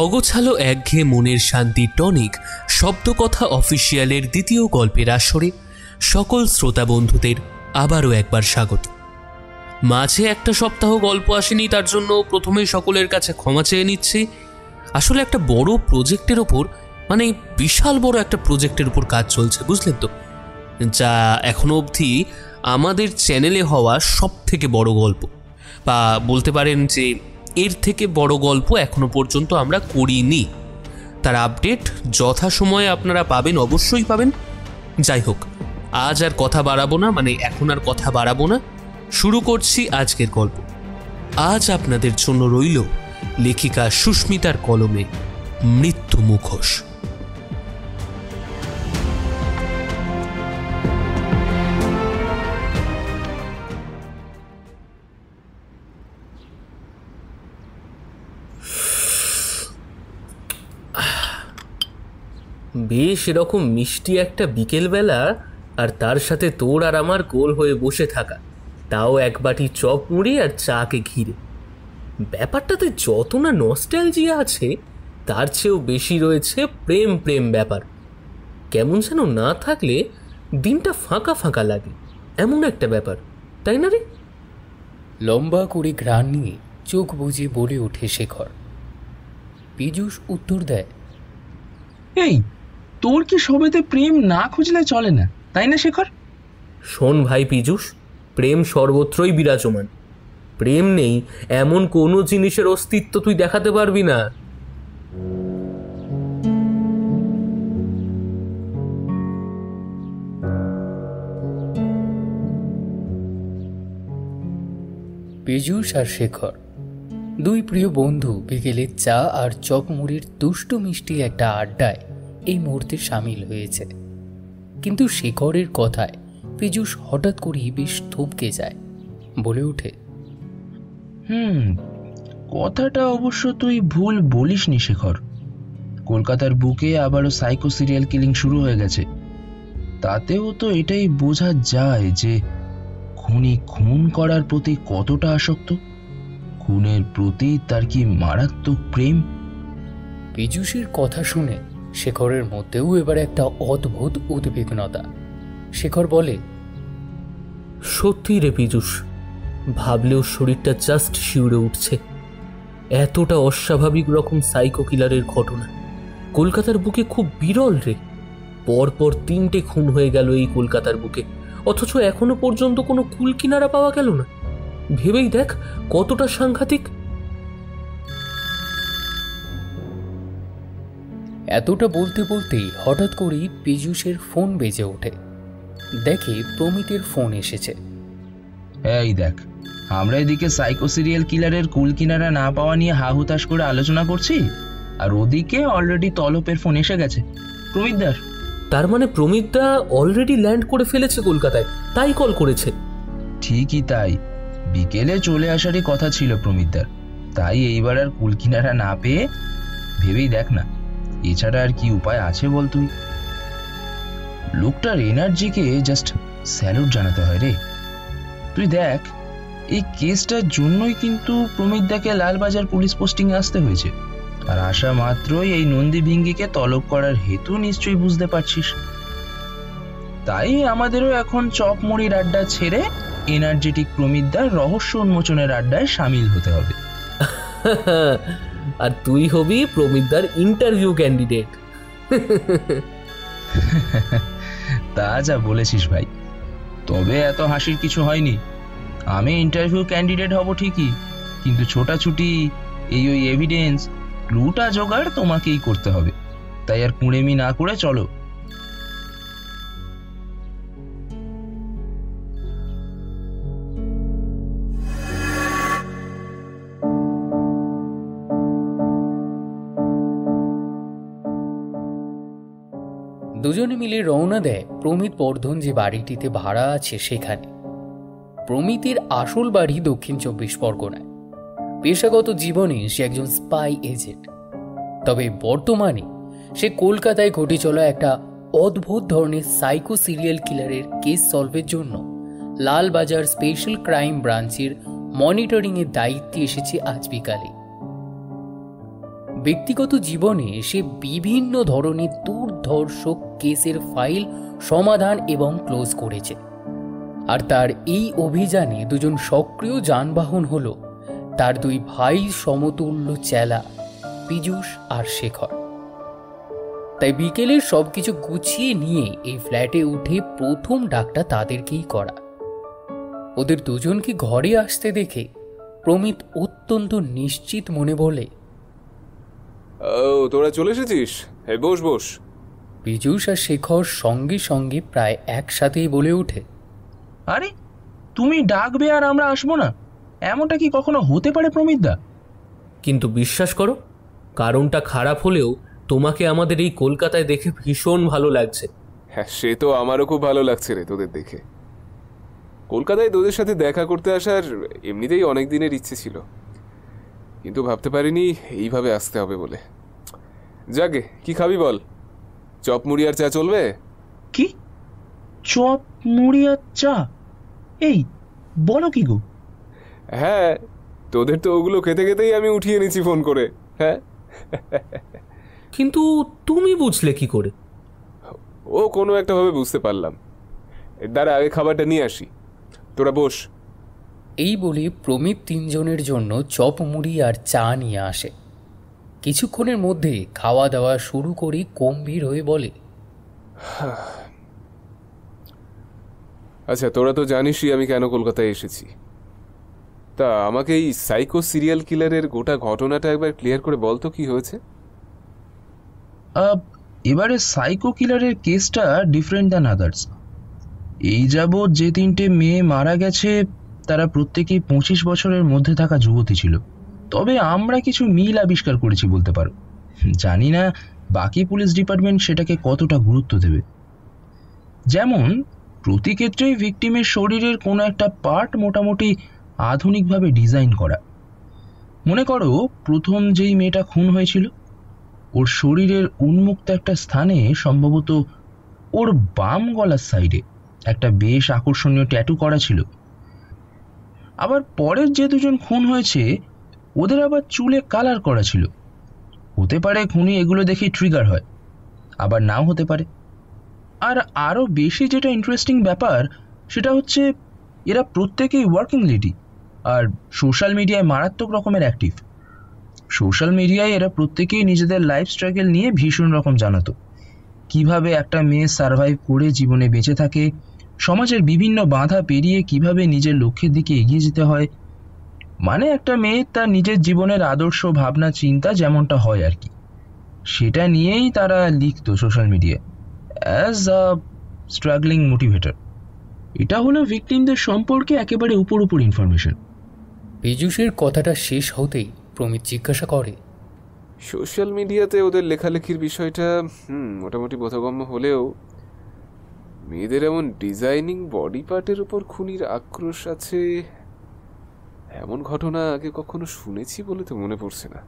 অগোছালো একঘেয়ে মনের শান্তির টনিক শব্দকথা অফিসিয়ালের দ্বিতীয় গল্পের আসরে সকল শ্রোতা বন্ধুদের আবারও একবার স্বাগত। মাঝে একটা সপ্তাহ গল্প আসেনি, তার জন্য প্রথমে সকলের কাছে ক্ষমা চেয়ে নিচ্ছি। আসলে একটা বড় প্রজেক্টের ওপর, মানে বিশাল বড় একটা প্রজেক্টের উপর কাজ চলছে, বুঝলেন তো, যা এখনো অবধি আমাদের চ্যানেলে হওয়া সব থেকে বড় গল্প, বা বলতে পারেন যে এর থেকে বড় গল্প এখনো পর্যন্ত আমরা করিনি। তার আপডেট যথাসময়ে আপনারা পাবেন, অবশ্যই পাবেন। যাই হোক, আজ আর কথা বাড়াবো না, মানে এখন আর কথা বাড়াবো না, শুরু করছি আজকের গল্প। আজ আপনাদের জন্য রইল লেখিকা সুস্মিতার কলমে মৃত্যু মুখোশ। বেশ এরকম মিষ্টি একটা বিকেলবেলা, আর তার সাথে তোর আর আমার গোল হয়ে বসে থাকা, তাও এক বাটি চপ মুড়ি আর চাকে ঘিরে। ব্যাপারটাতে যত না নস্টালজিয়া আছে, তার চেয়েও বেশি রয়েছে প্রেম প্রেম ব্যাপার। কেমন যেন না থাকলে দিনটা ফাঁকা ফাঁকা লাগে, এমন একটা ব্যাপার, তাই না রে? লম্বা করে ঘ্রাণ নিয়ে চোখ বুজে বলে ওঠে শেখর। পীযূষ উত্তর দেয়, এই তোর কি সবেতে প্রেম না খুঁজলে চলে না, তাই না শেখর? শোন ভাই পীযূষ, প্রেম সর্বত্রই বিরাজমান। প্রেম নেই এমন কোনো জিনিসের অস্তিত্ব তুই দেখাতে পারবি না। পীযূষ আর শেখর দুই প্রিয় বন্ধু বিকেলে চা আর চপ মুড়ির দুষ্টু মিষ্টি একটা আড্ডায় এই মুহূর্তে সামিল হয়েছে। কিন্তু শেখরের কথায় পীযূষ হঠাৎ করেই বেশ থমকে যায়, বলে ওঠে, কথাটা অবশ্য তুই ভুল বলিসনি শেখর। কলকাতার বুকে আবারও সাইকো সিরিয়াল কিলিং শুরু হয়ে গেছে। তাতেও তো এটাই বোঝা যায় যে খুনি খুন করার প্রতি কতটা আসক্ত, খুনের প্রতি তার কি মারাত্মক প্রেম। পীযূষের কথা শুনে শেখরের মধ্যেও এবার একটা অদ্ভুত উদ্বিগ্নতা। শেখর বলে, সত্যি রে পীযূষ, ভাবলেও শরীরটা জাস্ট শিউরে উঠছে। এতটা অস্বাভাবিক রকম সাইকো কিলারের ঘটনা কলকাতার বুকে খুব বিরল রে। পরপর 3টে খুন হয়ে গেল এই কলকাতার বুকে, অথচ এখনো পর্যন্ত কোনো কুল কিনারা পাওয়া গেল না। ভেবেই দেখ কতটা সাংঘাতিক। এতটা বলতে বলতেই হঠাৎ করেই পীযূষের ফোন বেজে ওঠে। দেখে প্রমিতের ফোন এসেছে। এই দেখ, আমরা এদিকে সাইকো সিরিয়াল কিলারের কুল কিনারা না পাওয়া নিয়ে হা হুতাশ করে আলোচনা করছি, আর ওদিকে অলরেডি তলপের ফোন এসে গেছে প্রমিতদার। তার মানে প্রমিতদা অলরেডি ল্যান্ড করে ফেলেছে কলকাতায়, তাই কল করেছে? ঠিকই তাই, বিকেলে চলে আসারই কথা ছিল প্রমিতদার। তাই এইবার আর কুল কিনারা না পেয়ে ভেবেই দেখ না, এছাড়া আর কি উপায় আছে বল তুই? লোকটার এনার্জিকে জাস্ট স্যালুট জানাতে হয় রে। তুই দেখ, এই কেসটার জন্যই কিন্তু প্রমিতদাকে লালবাজার পুলিশ পোস্টিং এ আসতে হয়েছে, আর আসা মাত্রই এই নন্দী ভিঙ্গিকে তলব করার হেতু নিশ্চয়ই বুঝতে পারছিস। তাই আমাদেরও এখন চপ মুড়ির আড্ডা ছেড়ে এনার্জেটিক প্রমিতদার রহস্য উন্মোচনের আড্ডায় সামিল হতে হবে। আর তুই হবি প্রমিতদার ইন্টারভিউ ক্যান্ডিডেট। তা যা বলেছিস ভাই, তবে এত হাসির কিছু হয়নি। আমি ইন্টারভিউ ক্যান্ডিডেট হব ঠিকই, কিন্তু ছোটাছুটি ওই এভিডেন্স ক্লুটা জোগাড় তোমাকেই করতে হবে। তাই আর কুঁড়েমি না করে চলো। দুজনে মিলে রওনা দেয় প্রমিত বর্ধন যে বাড়িটিতে ভাড়া আছে সেখানে। প্রমিতের আসল বাড়ি দক্ষিণ 24 পরগনায়। পেশাগত জীবনে সে একজন স্পাই এজেন্ট, তবে বর্তমানে সে কলকাতায় ঘটে চলা একটা অদ্ভুত ধরনের সাইকো সিরিয়াল কিলারের কেস সলভের জন্য লালবাজার স্পেশাল ক্রাইম ব্রাঞ্চের মনিটরিংয়ের দায়িত্বে এসেছে আজ বিকালে। ব্যক্তিগত জীবনে সে বিভিন্ন ধরনের দুর্ধর্ষক কেসের ফাইল সমাধান এবং ক্লোজ করেছে। আর তার এই অভিযানে দুজন সক্রিয় যানবাহন হল তার দুই ভাই সমতুল্য চেলা পীযূষ আর শেখর। তাই বিকেলের সবকিছু গুছিয়ে নিয়ে এই ফ্ল্যাটে উঠে প্রথম ডাকটা তাদেরকেই করা। ওদের দুজনকে ঘরে আসতে দেখে প্রমিত অত্যন্ত নিশ্চিত মনে বলে, তোরা চলে এসেছিস, বস বস। পীযূষ আর শেখর সঙ্গে সঙ্গে প্রায় একসাথেই বলে ওঠে, আরে তুমি ডাকবে আর আমরা আসবো না, এমনটা কি কখনো হতে পারে প্রমিতদা? কিন্তু বিশ্বাস করো, কারণটা খারাপ হলেও তোমাকে আমাদের এই কলকাতায় দেখে ভীষণ ভালো লাগছে। হ্যাঁ, সে তো আমারও খুব ভালো লাগছে রে তোদের দেখে। কলকাতায় তোদের সাথে দেখা করতে আসার এমনিতেই অনেক দিনের ইচ্ছে ছিল, কিন্তু ভাবতে পারিনি এইভাবে আসতে হবে বলে। যাকে, কি খাবি বল? চপ মুড়ি আর চা চলবে? কি চপ মুড়ি আর চা? এই বলো কি গো? হ্যাঁ, তোদের তো ওগুলো খেতে খেতেই আমি উঠিয়ে নিচ্ছি ফোন করে। হ্যাঁ, কিন্তু তুমি বুঝলে কি করে? ও কোনো একটা ভাবে বুঝতে পারলাম। এর দ্বারা আগে খাবারটা নিয়ে আসি, তোরা বস। এই বলে প্রমিত তিনজনের জন্য চপ মুড়ি আর চা নিয়ে আসে। কিছুক্ষণের মধ্যে খাওয়া দাওয়া শুরু করে গম্ভীর হয়ে বলে, আচ্ছা, তোরা তো জানিসই আমি কেন কলকাতায় এসেছি। তা আমাকে এই সাইকো সিরিয়াল কিলারের গোটা ঘটনাটা একবার ক্লিয়ার করে বলতো, কি হয়েছে? এবারে সাইকো কিলারের কেসটা ডিফারেন্ট দ্যান আদার্স। এই যাবৎ যে তিনটে মেয়ে মারা গেছে তারা প্রত্যেকেই 25 বছরের মধ্যে থাকা যুবতী ছিল। তবে আমরা কিছু মিল আবিষ্কার করেছি বলতে পারো। জানি না বাকি পুলিশ ডিপার্টমেন্ট সেটাকে কতটা গুরুত্ব দেবে। যেমন প্রতি ক্ষেত্রেই ভিকটিমের শরীরের কোনো একটা পার্ট মোটামুটি আধুনিকভাবে ডিজাইন করা। মনে করো প্রথম যেই মেয়েটা খুন হয়েছিল, ওর শরীরের উন্মুক্ত একটা স্থানে সম্ভবত ওর বাম গলার সাইডে একটা বেশ আকর্ষণীয় ট্যাটু করা ছিল। আবার পরের যে দুজন খুন হয়েছে ওদের আবার চুলে কালার করা ছিল। হতে পারে খুনি এগুলো দেখে ট্রিগার হয়, আবার নাও হতে পারে। আর আরও বেশি যেটা ইন্টারেস্টিং ব্যাপার সেটা হচ্ছে এরা প্রত্যেকেই ওয়ার্কিং লেডি আর সোশ্যাল মিডিয়ায় মারাত্মক রকমের অ্যাক্টিভ। সোশ্যাল মিডিয়ায় এরা প্রত্যেকেই নিজেদের লাইফ স্ট্রাগল নিয়ে ভীষণ রকম জানাতো, কিভাবে একটা মেয়ে সার্ভাইভ করে জীবনে বেঁচে থাকে, সমাজের বিভিন্ন বাধা পেরিয়ে কিভাবে নিজের লক্ষ্যের দিকে এগিয়ে যেতে হয়। মানে একটা মেয়ে তার নিজের জীবনের আদর্শ ভাবনা চিন্তা যেমনটা হয় আর কি, সেটা নিয়েই তারা লিখতো সোশ্যাল মিডিয়ায় অ্যাজ আ স্ট্রাগলিং মোটিভেটর। এটা হলো ভিকটিমদের সম্পর্কে একেবারে উপর উপর ইনফরমেশন। পীযূষের কথাটা শেষ হতেই প্রমিত জিজ্ঞাসা করে, সোশ্যাল মিডিয়াতে ওদের লেখালেখির বিষয়টা মোটামুটি বোধগম্য হলেও মেয়েদের এমন ডিজাইনিং বডি পার্টের উপর খুনির আক্রোশ আছে এমন ঘটনা আগে কখনো শুনেছি বলে তো মনে পড়ছে না।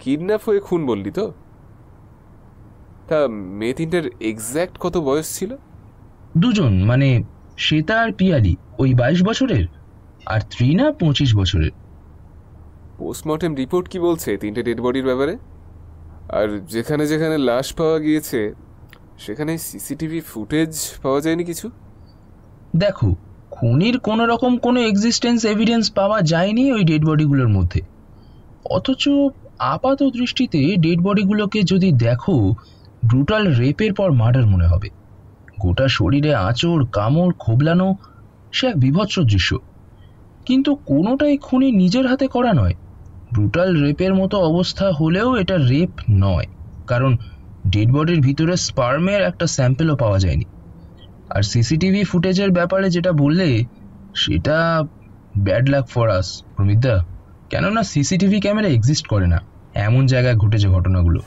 কিডন্যাপ হয়ে খুন বললি তো? তা মেয়ে তিনটার এক্স্যাক্ট কত বয়স ছিল? দুজন, মানে শ্বেতা আর পিয়ালি ওই 22 বছরের, আর ত্রিনা 25 বছরের। পোস্টমর্টেম রিপোর্ট কি বলছে তিনটে ডেড বডির ব্যাপারে? আর যেখানে যেখানে লাশ পাওয়া গিয়েছে সেখানে সিসিটিভি ফুটেজ পাওয়া যায়নি কিছু? দেখো, খুনির কোনো রকম কোনো এক্সিস্টেন্স এভিডেন্স পাওয়া যায়নি ওই ডেড বডিগুলোর মধ্যে। অথচ আপাত দৃষ্টিতে ডেড বডিগুলোকে যদি দেখো ব্রুটাল রেপের পর মার্ডার মনে হবে। গোটা শরীরে আঁচড়, কামড়, খোবলানো, সে এক বিভৎস দৃশ্য। কিন্তু কোনোটাই খুনি নিজের হাতে করা নয়। ব্রুটাল রেপের মতো অবস্থা হলেও এটা রেপ নয়, কারণ ডেড বডির ভিতরে স্পার্মের একটা স্যাম্পেলও পাওয়া যায়নি। আর সিসিটিভি ফুটেজের ব্যাপারে যেটা বললে সেটা ব্যাড লাক ফর আস প্রমিতদা, কেননা সিসিটিভি ক্যামেরা এক্সিস্ট করে না এমন জায়গায় ঘটেছে ঘটনাগুলো।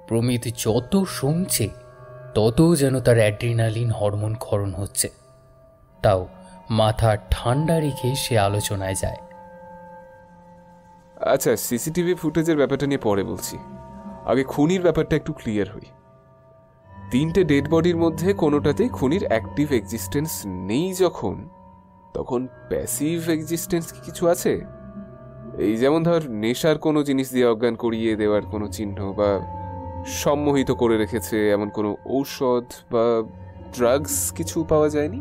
প্রমিত যত শুনছে তত যেন তার অ্যাড্রিনালিন হরমোন ক্ষরণ হচ্ছে। তাও মাথা ঠান্ডা রেখে সে আলোচনায় যায়। আচ্ছা, সিসিটিভি ফুটেজের ব্যাপারটা নিয়ে পরে বলছি, আগে খুনির ব্যাপারটা একটু ক্লিয়ার হই। তিনটে ডেড বডির মধ্যে কোনোটাতেই খুনির অ্যাক্টিভ এক্সিস্টেন্স নেই যখন, তখন প্যাসিভ এক্সিস্টেন্স কি কিছু আছে? এই যেমন ধর নেশার কোনো জিনিস দিয়ে অজ্ঞান করিয়ে দেওয়ার কোনো চিহ্ন, বা সম্মোহিত করে রেখেছে এমন কোনো ঔষধ বা ড্রাগস কিছু পাওয়া যায়নি?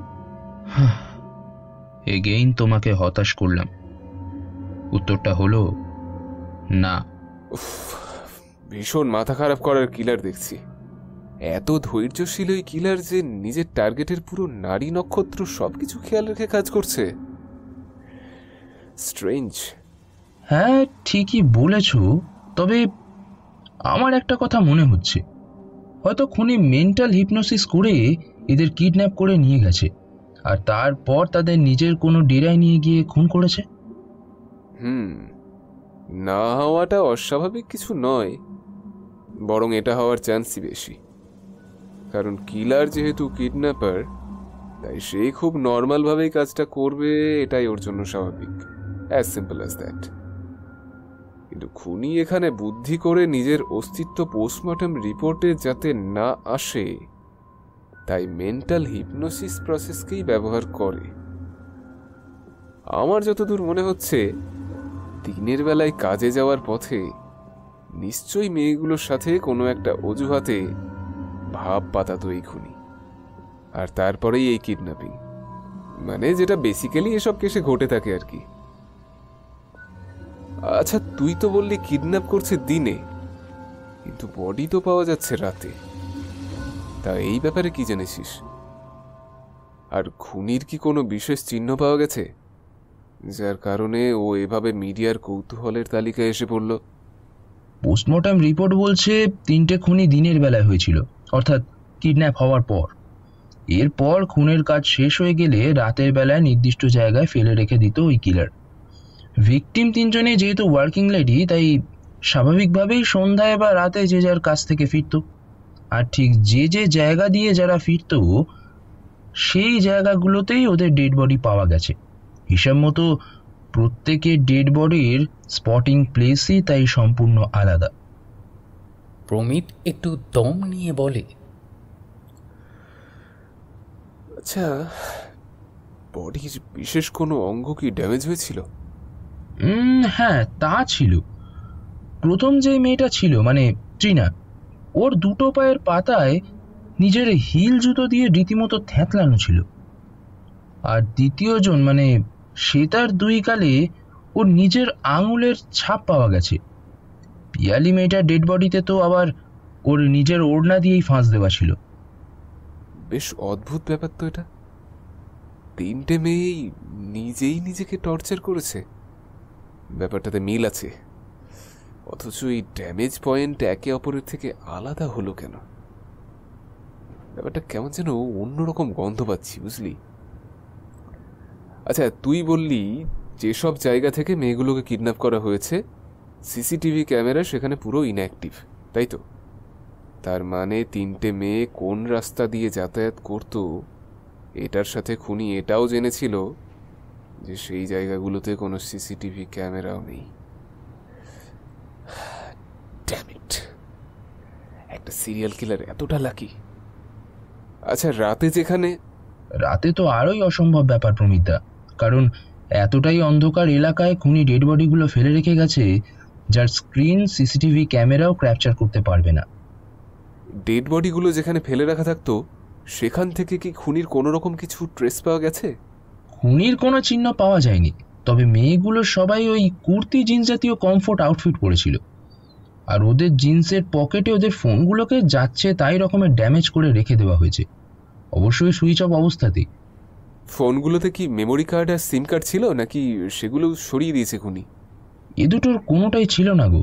এগেইন তোমাকে হতাশ করলাম। উত্তরটা হলো না। ভীষণ মাথা খারাপ করার কিলার দেখছি। এত ধৈর্যশীল ওই কিলার যে নিজের টার্গেটের পুরো নারী নক্ষত্র সবকিছু খেয়াল রেখে কাজ করছে। স্ট্রেঞ্জ। হ্যাঁ, ঠিকই বলেছ। তবে আমার একটা কথা মনে হচ্ছে, হয়তো খুনি মেন্টাল হিপনোসিস করে এদের কিডন্যাপ করে নিয়ে গেছে, আর তারপর তাদের নিজের কোনো ডেরায় নিয়ে গিয়ে খুন করেছে। না হওয়াটা অস্বাভাবিক কিছু নয়, বরং এটা হওয়ার চান্সই বেশি। কারণ কিলার যেহেতু কিডন্যাপার, তাই সে খুব নর্মালভাবেই কাজটা করবে, এটাই ওর জন্য স্বাভাবিক। As simple as that. কিন্তু খুনি এখানে বুদ্ধি করে নিজের অস্তিত্ব পোস্টমর্টম রিপোর্টে যাতে না আসে, তাই মেন্টাল হিপনোসিস প্রসেসকেই ব্যবহার করে। আমার যতদূর মনে হচ্ছে, দিনের বেলায় কাজে যাওয়ার পথে নিশ্চয়ই মেয়েগুলোর সাথে কোনো একটা অজুহাতে ভাব পাতাতো এই খুনি, আর তারপরেই এই কিডন্যাপিং, মানে যেটা বেসিক্যালি এসব কেসে ঘটে থাকে আর কি। আচ্ছা, তুই তো বললি কিডন্যাপ করছে দিনে, কিন্তু বডি তো পাওয়া যাচ্ছে রাতে। তা এই ব্যাপারে কি জেনেছিস? আর খুনির কি কোনো বিশেষ চিহ্ন পাওয়া গেছে, যার কারণে ও এভাবে মিডিয়ার কৌতূহলের তালিকায় এসে পড়ল? পোস্টমর্টম রিপোর্ট বলছে 3টে খুনই দিনের বেলায় হয়েছিল, অর্থাৎ কিডন্যাপ হওয়ার পর। এরপর খুনের কাজ শেষ হয়ে গেলে রাতের বেলায় নির্দিষ্ট জায়গায় ফেলে রেখে দিত ওই কিলার। ভিকটিম 3জনে যেহেতু ওয়ার্কিং লেডি, তাই স্বাভাবিকভাবেই সন্ধ্যায় বা রাতে যে যার কাছ থেকে ফিরত, আর ঠিক যে যে জায়গা দিয়ে যারা ফিরত সেই জায়গাগুলোতেই ওদের ডেড বডি পাওয়া গেছে। হিসাব মতো প্রত্যেকের ডেড বডির স্পটিং প্লেসই তাই সম্পূর্ণ আলাদা। প্রমিত একটু দম নিয়ে বলে, আচ্ছা, বডির বিশেষ কোনো অঙ্গ কি ড্যামেজ হয়েছিল? হ্যাঁ, তা ছিল। প্রথম যে মেয়েটা ছিল, মানে ট্রিনা, ওর 2টো পায়ের পাতায় নিজের হিল জুতো দিয়ে রীতিমতো থ্যাতলানো ছিল। আর দ্বিতীয়জন, মানে শ্বেতার 2 গালে ওর নিজের আঙুলের ছাপ পাওয়া গেছে। পিয়ালি মেয়েটার ডেড বডিতে তো আবার ওর নিজের ওড়না দিয়েই ফাঁস দেওয়া ছিল। বেশ অদ্ভুত ব্যাপার তো এটা। 3টে মেয়েই নিজেই নিজেকে টর্চার করেছে, ব্যাপারটাতে মিল আছে, অথচ এই ড্যামেজ পয়েন্ট একে অপরের থেকে আলাদা হলো কেন? ব্যাপারটা কেমন যেন অন্যরকম গন্ধ পাচ্ছি, বুঝলি? আচ্ছা, তুই বললি যেসব জায়গা থেকে মেয়েগুলোকে কিডন্যাপ করা হয়েছে সিসিটিভি ক্যামেরা সেখানে পুরো ইনঅ্যাক্টিভ, তাই তো? তার মানে 3টে মেয়ে কোন রাস্তা দিয়ে যাতায়াত করত, এটার সাথে খুনি এটাও জেনেছিল যে সেই জায়গাগুলোতে কোনো সিসিটিভি ক্যামেরাও নেই। ড্যাম ইট, একটা সিরিয়াল কিলার এতটা লাকি। আচ্ছা, রাতে যেখানে... রাতে তো আরোই অসম্ভব ব্যাপার প্রমিতা, কারণ এতটাই অন্ধকার এলাকায় খুনি ডেড বডিগুলো ফেলে রেখে গেছে যার স্ক্রিন সিসিটিভি ক্যামেরাও ক্যাপচার করতে পারবে না। ডেড বডিগুলো যেখানে ফেলে রাখা থাকতো সেখান থেকে কি খুনির কোনো রকম কিছু ট্রেস পাওয়া গেছে? খুনির কোনো চিহ্ন পাওয়া যায়নি, তবে মেয়েগুলো সবাই ওই কুর্তি জিন্স জাতীয় কমফোর্ট আউটফিট পরেছিল, আর ওদের জিন্সের পকেটে ওদের ফোনগুলোকে যাচ্ছে তাই রকমের ড্যামেজ করে রেখে দেওয়া হয়েছে, অবশ্যই সুইচ অফ অবস্থাতেই। ফোনগুলোতে কি মেমোরি কার্ড আর সিম কার্ড ছিল, নাকি সেগুলো সরিয়ে দিয়েছে খুনি? এ দুটোর কোনোটাই ছিল না গো।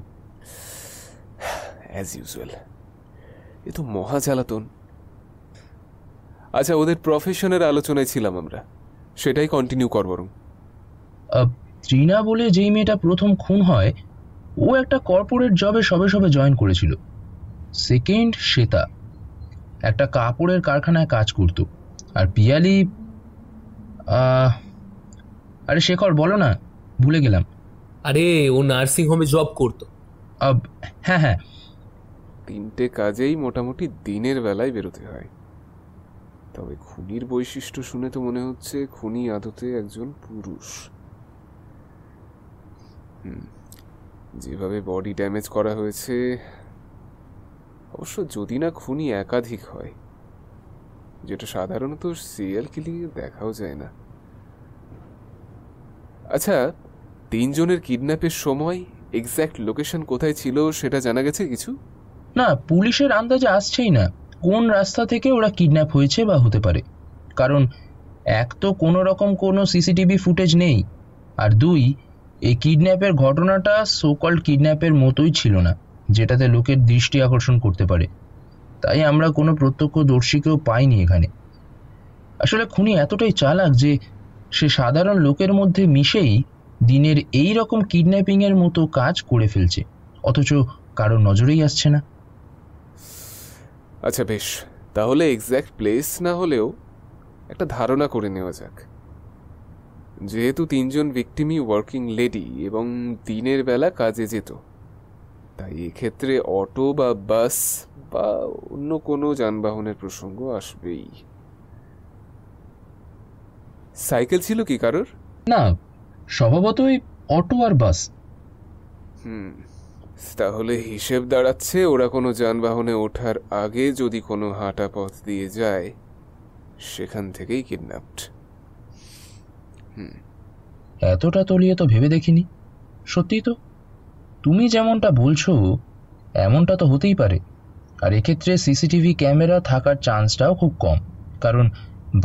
অ্যাজ ইউজুয়াল, এ তো মহা জ্বালাতন। আচ্ছা, ওদের প্রফেশনের আলোচনায় ছিলাম আমরা, সেটাই কন্টিনিউ কর বরং। ট্রিনা বলে যেই মেয়েটা প্রথম খুন হয়, ও একটা কর্পোরেট জবে সবে সবে জয়েন করেছিল। সেকেন্ড শ্বেতা একটা কাপড়ের কারখানায় কাজ করত, আর পিয়ালি... আরে শেখর, বলো না, ভুলে গেলাম। আরে, ও নার্সিং হোমে জব করতো। হ্যাঁ হ্যাঁ, তিনটে কাজেই মোটামুটি দিনের বেলায় বেরোতে হয়। তবে খুনির বৈশিষ্ট্য শুনে তো মনে হচ্ছে খুনি আদতে একজন পুরুষ। যেভাবে বডি ড্যামেজ করা হয়েছে, অবশ্য যদি না খুনি একাধিক হয়, যেটা সাধারণত সিরিয়াল কিলিংয়ে দেখাও যায় না। আচ্ছা, তিনজনের কিডন্যাপের সময় এক্স্যাক্ট লোকেশন কোথায় ছিল সেটা জানা গেছে কিছু? না, পুলিশের আন্দাজে আসছেই না কোন রাস্তা থেকে ওরা কিডন্যাপ হয়েছে বা হতে পারে। কারণ এক তো কোনো রকম কোনো সিসিটিভি ফুটেজ নেই, আর দুই, এই কিডন্যাপের ঘটনাটা সোকল্ড কিডন্যাপের মতোই ছিল না, যেটাতে লোকের দৃষ্টি আকর্ষণ করতে পারে। তাই আমরা কোনো প্রত্যক্ষদর্শীকেও পাইনি এখানে। আসলে খুনি এতটাই চালাক যে সে সাধারণ লোকের মধ্যে মিশেই দিনের এই রকম কিডন্যাপিংয়ের মতো কাজ করে ফেলছে, অথচ কারোর নজরেই আসছে না। আচ্ছা বেশ, তাহলে এক্স্যাক্ট প্লেস না হলেও একটা ধারণা করে নেওয়া যাক। যেহেতু তিনজন ভিকটিমই ওয়ার্কিং লেডি এবং দিনের বেলা কাজে যেত, তাই এক্ষেত্রে অটো বা বাস বা অন্য কোনো যানবাহনের প্রসঙ্গ আসবেই। সাইকেল ছিল কি কারোর? না, স্বভাবতই অটো আর বাস। তাহলে হিসেব দাঁড়াচ্ছে ওরা কোনো যানবাহনে ওঠার আগে যদি কোনো হাঁটা পথ দিয়ে যায়, সেখান থেকেই কিডন্যাপড। এতটা তলিয়ে তো ভেবে দেখিনি। সত্যি তো, তুমি যেমনটা বলছো এমনটা তো হতেই পারে। আর এক্ষেত্রে সিসিটিভি ক্যামেরা থাকার চান্সটাও খুব কম, কারণ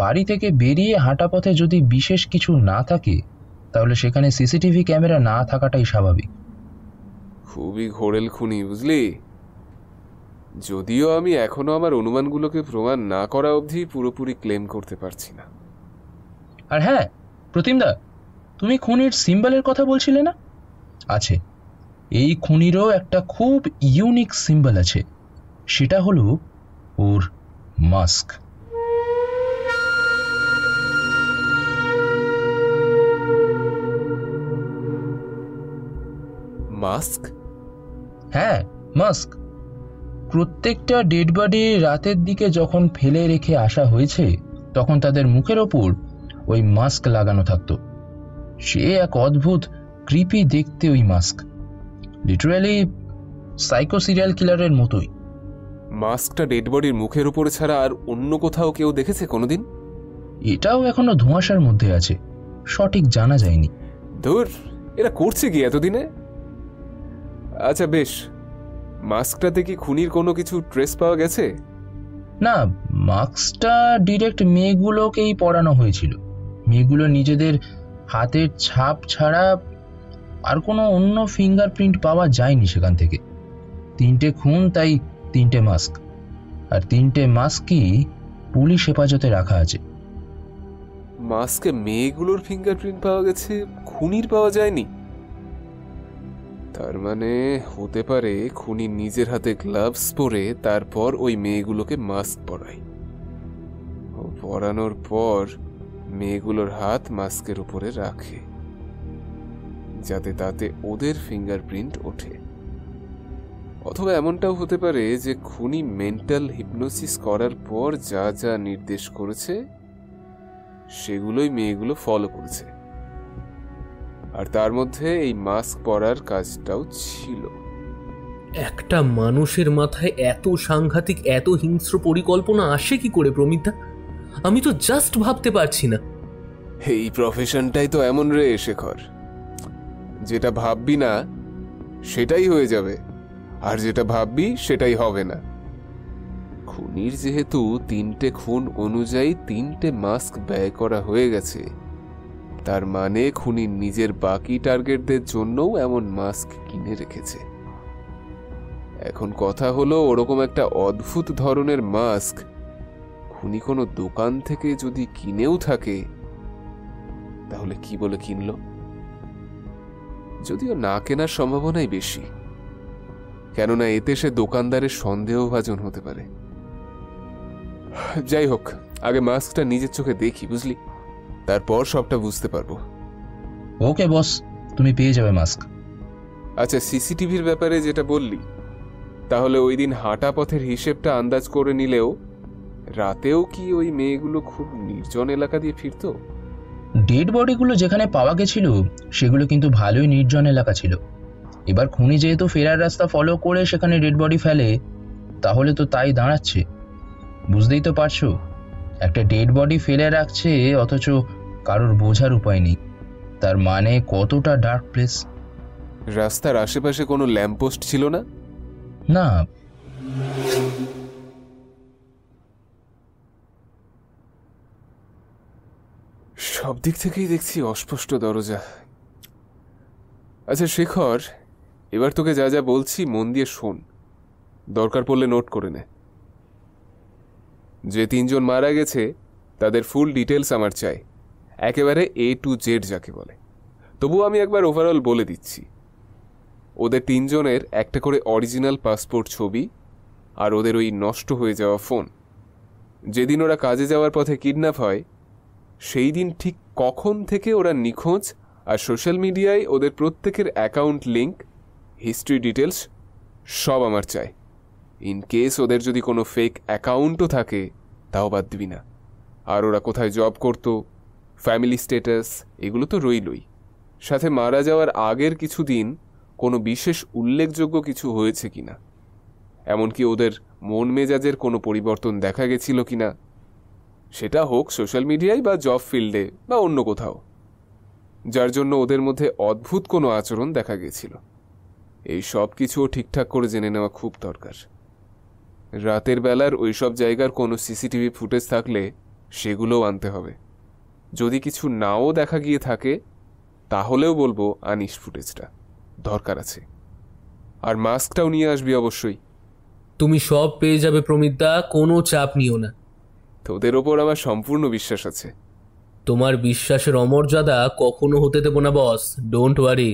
বাড়ি থেকে বেরিয়ে হাঁটা পথে যদি বিশেষ কিছু না থাকে, তাহলে সেখানে সিসিটিভি ক্যামেরা না থাকাটাই স্বাভাবিক। খুবই ঘোরেল খুনি, বুঝলি? যদিও আমি এখনো আমার অনুমানগুলোকে প্রমাণ না করা অবধি পুরোপুরি ক্লেম করতে পারছি না। আর হ্যাঁ প্রতিমদা, তুমি খুনির সিম্বলের কথা বলছিলে না? আছে, এই খুনিরও একটা খুব ইউনিক সিম্বল আছে, সেটা হলো ওর মাস্ক। মাস্ক? হ্যাঁ, মাস্ক। প্রত্যেকটা ডেড বডি রাতের দিকে যখন ফেলে রেখে আসা হয়েছে, তখন তাদের মুখের ওপর ওই মাস্ক লাগানো থাকতো। সে এক অদ্ভুত ক্রিপি দেখতে ওই মাস্ক, লিটারালি সাইকো সিরিয়াল কিলারের মতোই। মাস্কটা ডেড বডির মুখের উপরে ছাড়া আর অন্য কোথাও কেউ দেখেছে কোনোদিন? এটাও এখনো ধোঁয়াশার মধ্যে আছে, সঠিক জানা যায়নি। ধুর, এরা করছে কি এতদিনে? আচ্ছা বেশ, মাস্কটাতে কি খুনির কোনো কিছু ট্রেস পাওয়া গেছে? না, মাস্কটা ডিরেক্ট মেয়েগুলোকেই পরানো হয়েছিল। মেয়েগুলো নিজেদের হাতের ছাপ ছাড়া আর কোনো অন্য ফিঙ্গারপ্রিন্ট পাওয়া যায়নি সেখান থেকে। তিনটে খুন, তাই তিনটে মাস্ক, আর তিনটে মাস্কই পুলিশ হেফাজতে রাখা আছে। মাস্কে মেয়েগুলোর ফিঙ্গারপ্রিন্ট পাওয়া গেছে, খুনির পাওয়া যায়নি? তার মানে হতে পারে খুনি নিজের হাতে গ্লাভস পরে তারপর ওই মেয়েগুলোকে মাস্ক পরায়। ও পরানোর পর মেয়েগুলোর হাত মাস্কের উপরে রাখে, যাতে তাতে ওদের ফিঙ্গারপ্রিন্ট ওঠে। অথবা এমনটাও হতে পারে যে খুনি মেন্টাল হিপনোসিস করার পর যা যা নির্দেশ করেছে সেগুলোই মেয়েগুলো ফলো করেছে, আর তার মধ্যে এই মাস্ক পরার কাজটাও ছিল। একটা মানুষের মাথায় এত সাংঘাতিক, এত হিংস্র পরিকল্পনা আসে কি করে প্রমিতা? আমি তো জাস্ট ভাবতে পারছি না। এই প্রফেশনটাই তো এমন রে শেখর, যেটা ভাববি না সেটাই হয়ে যাবে, আর যেটা ভাববি সেটাই হবে না। খুনির যেহেতু তিনটে খুন অনুযায়ী তিনটে মাস্ক ব্যয় করা হয়ে গেছে, তার মানে খুনি নিজের বাকি টার্গেটদের জন্যও এমন মাস্ক কিনে রেখেছে। এখন কথা হলো, ওরকম একটা অদ্ভুত ধরনের মাস্ক খুনি কোনো দোকান থেকে যদি কিনেও থাকে, তাহলে কি বলে কিনলো? যদিও না কেনার সম্ভাবনাই বেশি, কেননা এতে সে দোকানদারের সন্দেহভাজন হতে পারে। যাই হোক, আগে মাস্কটা নিজের চোখে দেখি, বুঝলি? তারপর সবটা বুঝতে পারবো। ওকে বস, তুমি পেয়ে যাবে মাস্ক। আচ্ছা, সিসিটিভির ব্যাপারে যেটা বললি, তাহলে ওই দিন হাঁটা পথের হিসেবটা আন্দাজ করে নিলেও রাতেও কি ওই মেয়েগুলো খুব নির্জন এলাকা দিয়ে ফিরতো? ডেড বডিগুলো যেখানে পাওয়া গেছিল সেগুলো কিন্তু ভালোই নির্জন এলাকা ছিল। এবার খুনি যেহেতু ফেরার রাস্তা ফলো করে সেখানে ডেড বডি ফেলে, তাহলে তো তাই দাঁড়াচ্ছে। বুঝতেই তো পারছো, একটা ডেড বডি ফেলে রাখছে অথচ কারোর বোঝার উপায় নেই, তার মানে কতটা ডার্ক প্লেস। রাস্তার আশেপাশে কোনো ল্যাম্পপোস্ট ছিল না? না, সব দিক থেকেই দেখছি অস্পষ্ট দরজা। আচ্ছা শেখর, এবার তোকে যা যা বলছি মন দিয়ে শোন, দরকার পড়লে নোট করে নে। যে 3 জন মারা গেছে তাদের ফুল ডিটেলস আমার চাই, একেবারে A to Z যাকে বলে। তবুও আমি একবার ওভারঅল বলে দিচ্ছি। ওদের 3 জনের একটা করে অরিজিনাল পাসপোর্ট ছবি, আর ওদের ওই নষ্ট হয়ে যাওয়া ফোন। যেদিন ওরা কাজে যাওয়ার পথে কিডন্যাপ হয় সেই দিন ঠিক কখন থেকে ওরা নিখোঁজ, আর সোশ্যাল মিডিয়ায় ওদের প্রত্যেকের অ্যাকাউন্ট লিঙ্ক, হিস্ট্রি ডিটেলস সব আমার চাই। ইন কেস ওদের যদি কোনো ফেক অ্যাকাউন্টও থাকে তাও বাদ দিবি না। আর ওরা কোথায় জব করতো, ফ্যামিলি স্ট্যাটাস, এগুলো তো রইলই। সাথে মারা যাওয়ার আগের কিছু দিন কোনো বিশেষ উল্লেখযোগ্য কিছু হয়েছে কিনা, এমনকি ওদের মন মেজাজের কোনো পরিবর্তন দেখা গেছিল কিনা, সেটা হোক সোশ্যাল মিডিয়ায় বা জব ফিল্ডে বা অন্য কোথাও, যার জন্য ওদের মধ্যে অদ্ভুত কোনো আচরণ দেখা গেছিল। এই সব কিছুও ঠিকঠাক করে জেনে নেওয়া খুব দরকার। রাতের বেলার ওই সব জায়গার কোনো সিসিটিভি ফুটেজ থাকলে সেগুলোও আনতে হবে। যদি কিছু নাও দেখা গিয়ে থাকে তাহলেও বলবো আনিস ফুটেজটা, দরকার আছে। আর মাস্কটাও নিয়ে আসবি অবশ্যই। তুমি সব পেয়ে যাবে প্রমিতদা, কোনো চাপ নিও না। তোদের ওপর আমার সম্পূর্ণ বিশ্বাস আছে। তোমার বিশ্বাসের অমর্যাদা কখনো হতে দেব না বস, ডোন্ট ওয়ারি।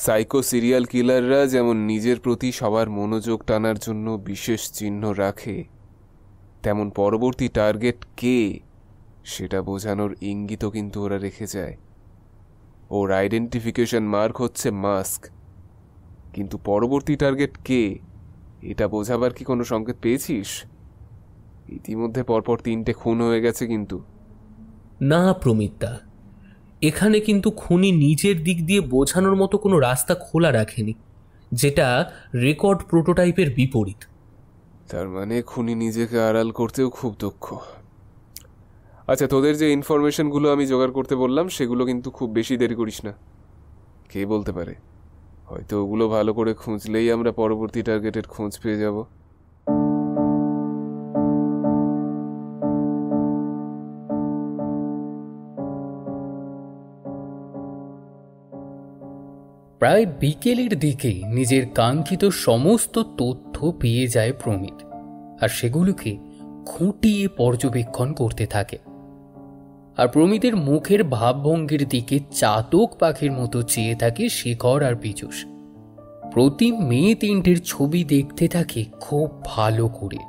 সাইকো সিরিয়াল কিলাররা যেমন নিজের প্রতি সবার মনোযোগ টানার জন্য বিশেষ চিহ্ন রাখে, তেমন পরবর্তী টার্গেট কে সেটা বোঝানোর ইঙ্গিতও কিন্তু ওরা রেখে যায়। ওর আইডেন্টিফিকেশন মার্ক হচ্ছে মাস্ক, কিন্তু পরবর্তী টার্গেট কে এটা বোঝাবার কি কোনো সংকেত পেয়েছিস? ইতিমধ্যে পরপর 3টে খুন হয়ে গেছে কিন্তু। না প্রমিতদা, এখানে কিন্তু খুনি নিজের দিক দিয়ে বোঝানোর মতো কোনো রাস্তা খোলা রাখেনি, যেটা রেকর্ড প্রোটোটাইপের বিপরীত। তার মানে খুনি নিজেকে আড়াল করতেও খুব দক্ষ। আচ্ছা, তোদের যে ইনফরমেশনগুলো আমি জোগাড় করতে বললাম সেগুলো কিন্তু খুব বেশি দেরি করিস না। কে বলতে পারে, হয়তো ওগুলো ভালো করে খুঁজলেই আমরা পরবর্তী টার্গেটের খোঁজ পেয়ে যাব। প্রায় বিকেলের দিকে নিজের কাঙ্ক্ষিত সমস্ত তথ্য পেয়ে যায় প্রমিত, আর সেগুলোকে খুঁটিয়ে পর্যবেক্ষণ করতে থাকে। আর প্রমিতের মুখের ভাবভঙ্গির দিকে চাতক পাখির মতো চেয়ে থাকে শেখর আর পীযূষ। প্রতি মেয়ে 3টের ছবি দেখতে থাকে খুব ভালো করে।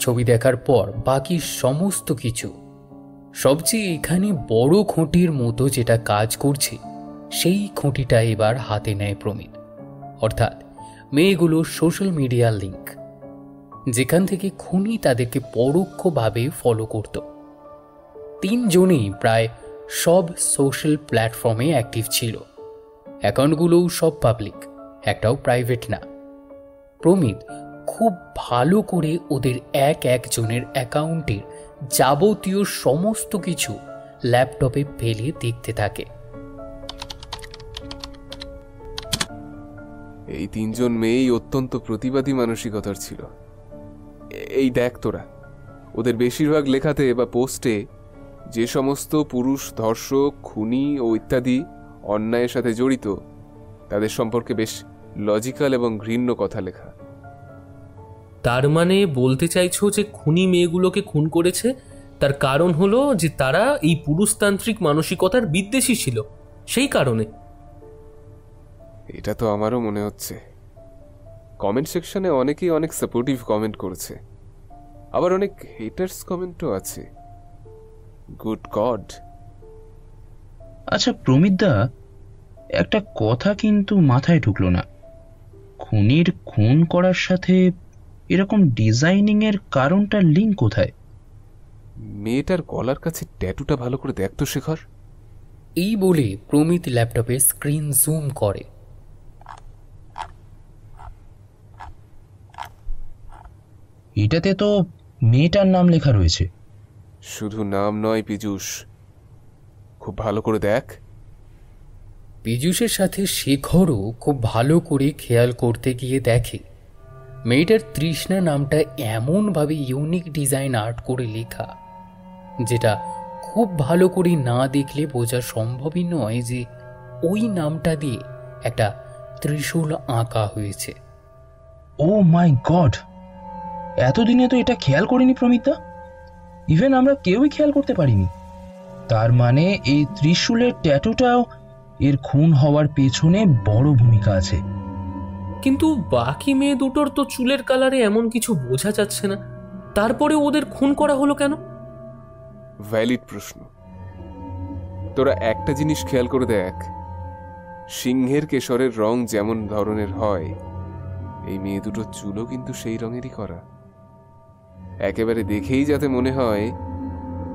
ছবি দেখার পর বাকি সমস্ত কিছু, সবচেয়ে এখানে বড় খুঁটির মতো যেটা কাজ করছে সেই খুঁটিটা এবার হাতে নেয় প্রমিত, অর্থাৎ মেয়েগুলোর সোশ্যাল মিডিয়ার লিঙ্ক, যেখান থেকে খুনি তাদেরকে পরোক্ষভাবে ফলো করত। 3 জনেই প্রায় সব সোশ্যাল প্ল্যাটফর্মে অ্যাক্টিভ ছিল। অ্যাকাউন্টগুলোও সব পাবলিক, একটাও প্রাইভেট না। প্রমিত খুব ভালো করে ওদের এক জনের অ্যাকাউন্টের যাবতীয় সমস্ত কিছু ল্যাপটপে ফেলে দেখতে থাকে। এই 3 জন মেয়েই অত্যন্ত প্রতিবাদী মানসিকতার ছিল। এই দেখ তোরা, ওদের বেশিরভাগ লেখাতে বা পোস্টে যে সমস্ত পুরুষ ধর্ষক, খুনি ও ইত্যাদি অন্যায়ের সাথে জড়িত তাদের সম্পর্কে বেশ লজিক্যাল এবং ঘৃণ্য কথা লেখা। তার মানে বলতে চাইছো যে খুনি মেয়েগুলোকে খুন করেছে তার কারণ হলো যে তারা এই পুরুষতান্ত্রিক মানসিকতার বিদ্বেষী ছিল, সেই কারণে? এটা তো আমারও মনে হচ্ছে। কমেন্ট সেকশনে অনেকেই অনেক সাপোর্টিভ কমেন্ট করেছে, আবার অনেক হেটার্স কমেন্টও আছে। Good god. আচ্ছা প্রমিতদা, একটা কথা কিন্তু মাথায় ঢুকলো না। খুনির খুন করার সাথে এরকম ডিজাইনিং এর কারণটা লিঙ্ক কোথায়? মেয়েটার গলার কাছে ট্যাটুটা ভালো করে দেখ তো শেখর। এই বলে প্রমিত ল্যাপটপে স্ক্রিন জুম করে। এটাতে তো মেয়েটার নাম লেখা রয়েছে। শুধু নাম নয় পীযূষ, খুব ভালো করে দেখ। পীযূষের সাথে শেখরও খুব ভালো করে খেয়াল করতে গিয়ে দেখে মেয়েটার তৃষ্ণা নামটা এমনভাবে ইউনিক ডিজাইন আর্ট করে লেখা, যেটা খুব ভালো করে না দেখলে বোঝা সম্ভবই নয় যে ওই নামটা দিয়ে একটা ত্রিশূল আঁকা হয়েছে। ও মাই গড, এতদিনে তো এটা খেয়াল করিনি প্রমিতা। ইভেন আমরা কেউই খেয়াল করতে পারিনি। তার মানে এই ত্রিশূলের ট্যাটুটাও এর খুন হওয়ার পেছনে বড় ভূমিকা আছে। কিন্তু বাকি মেয়ে দুটোর তো চুলের কালারে এমন কিছু বোঝা যাচ্ছে না, তারপরে ওদের খুন করা হলো কেন? ভ্যালিড প্রশ্ন। তোরা একটা জিনিস খেয়াল করে দেখ, সিংহের কেশরের রং যেমন ধরনের হয়, এই মেয়ে দুটোর চুলও কিন্তু সেই রঙেরই করা। একেবারে দেখেই যাতে মনে হয়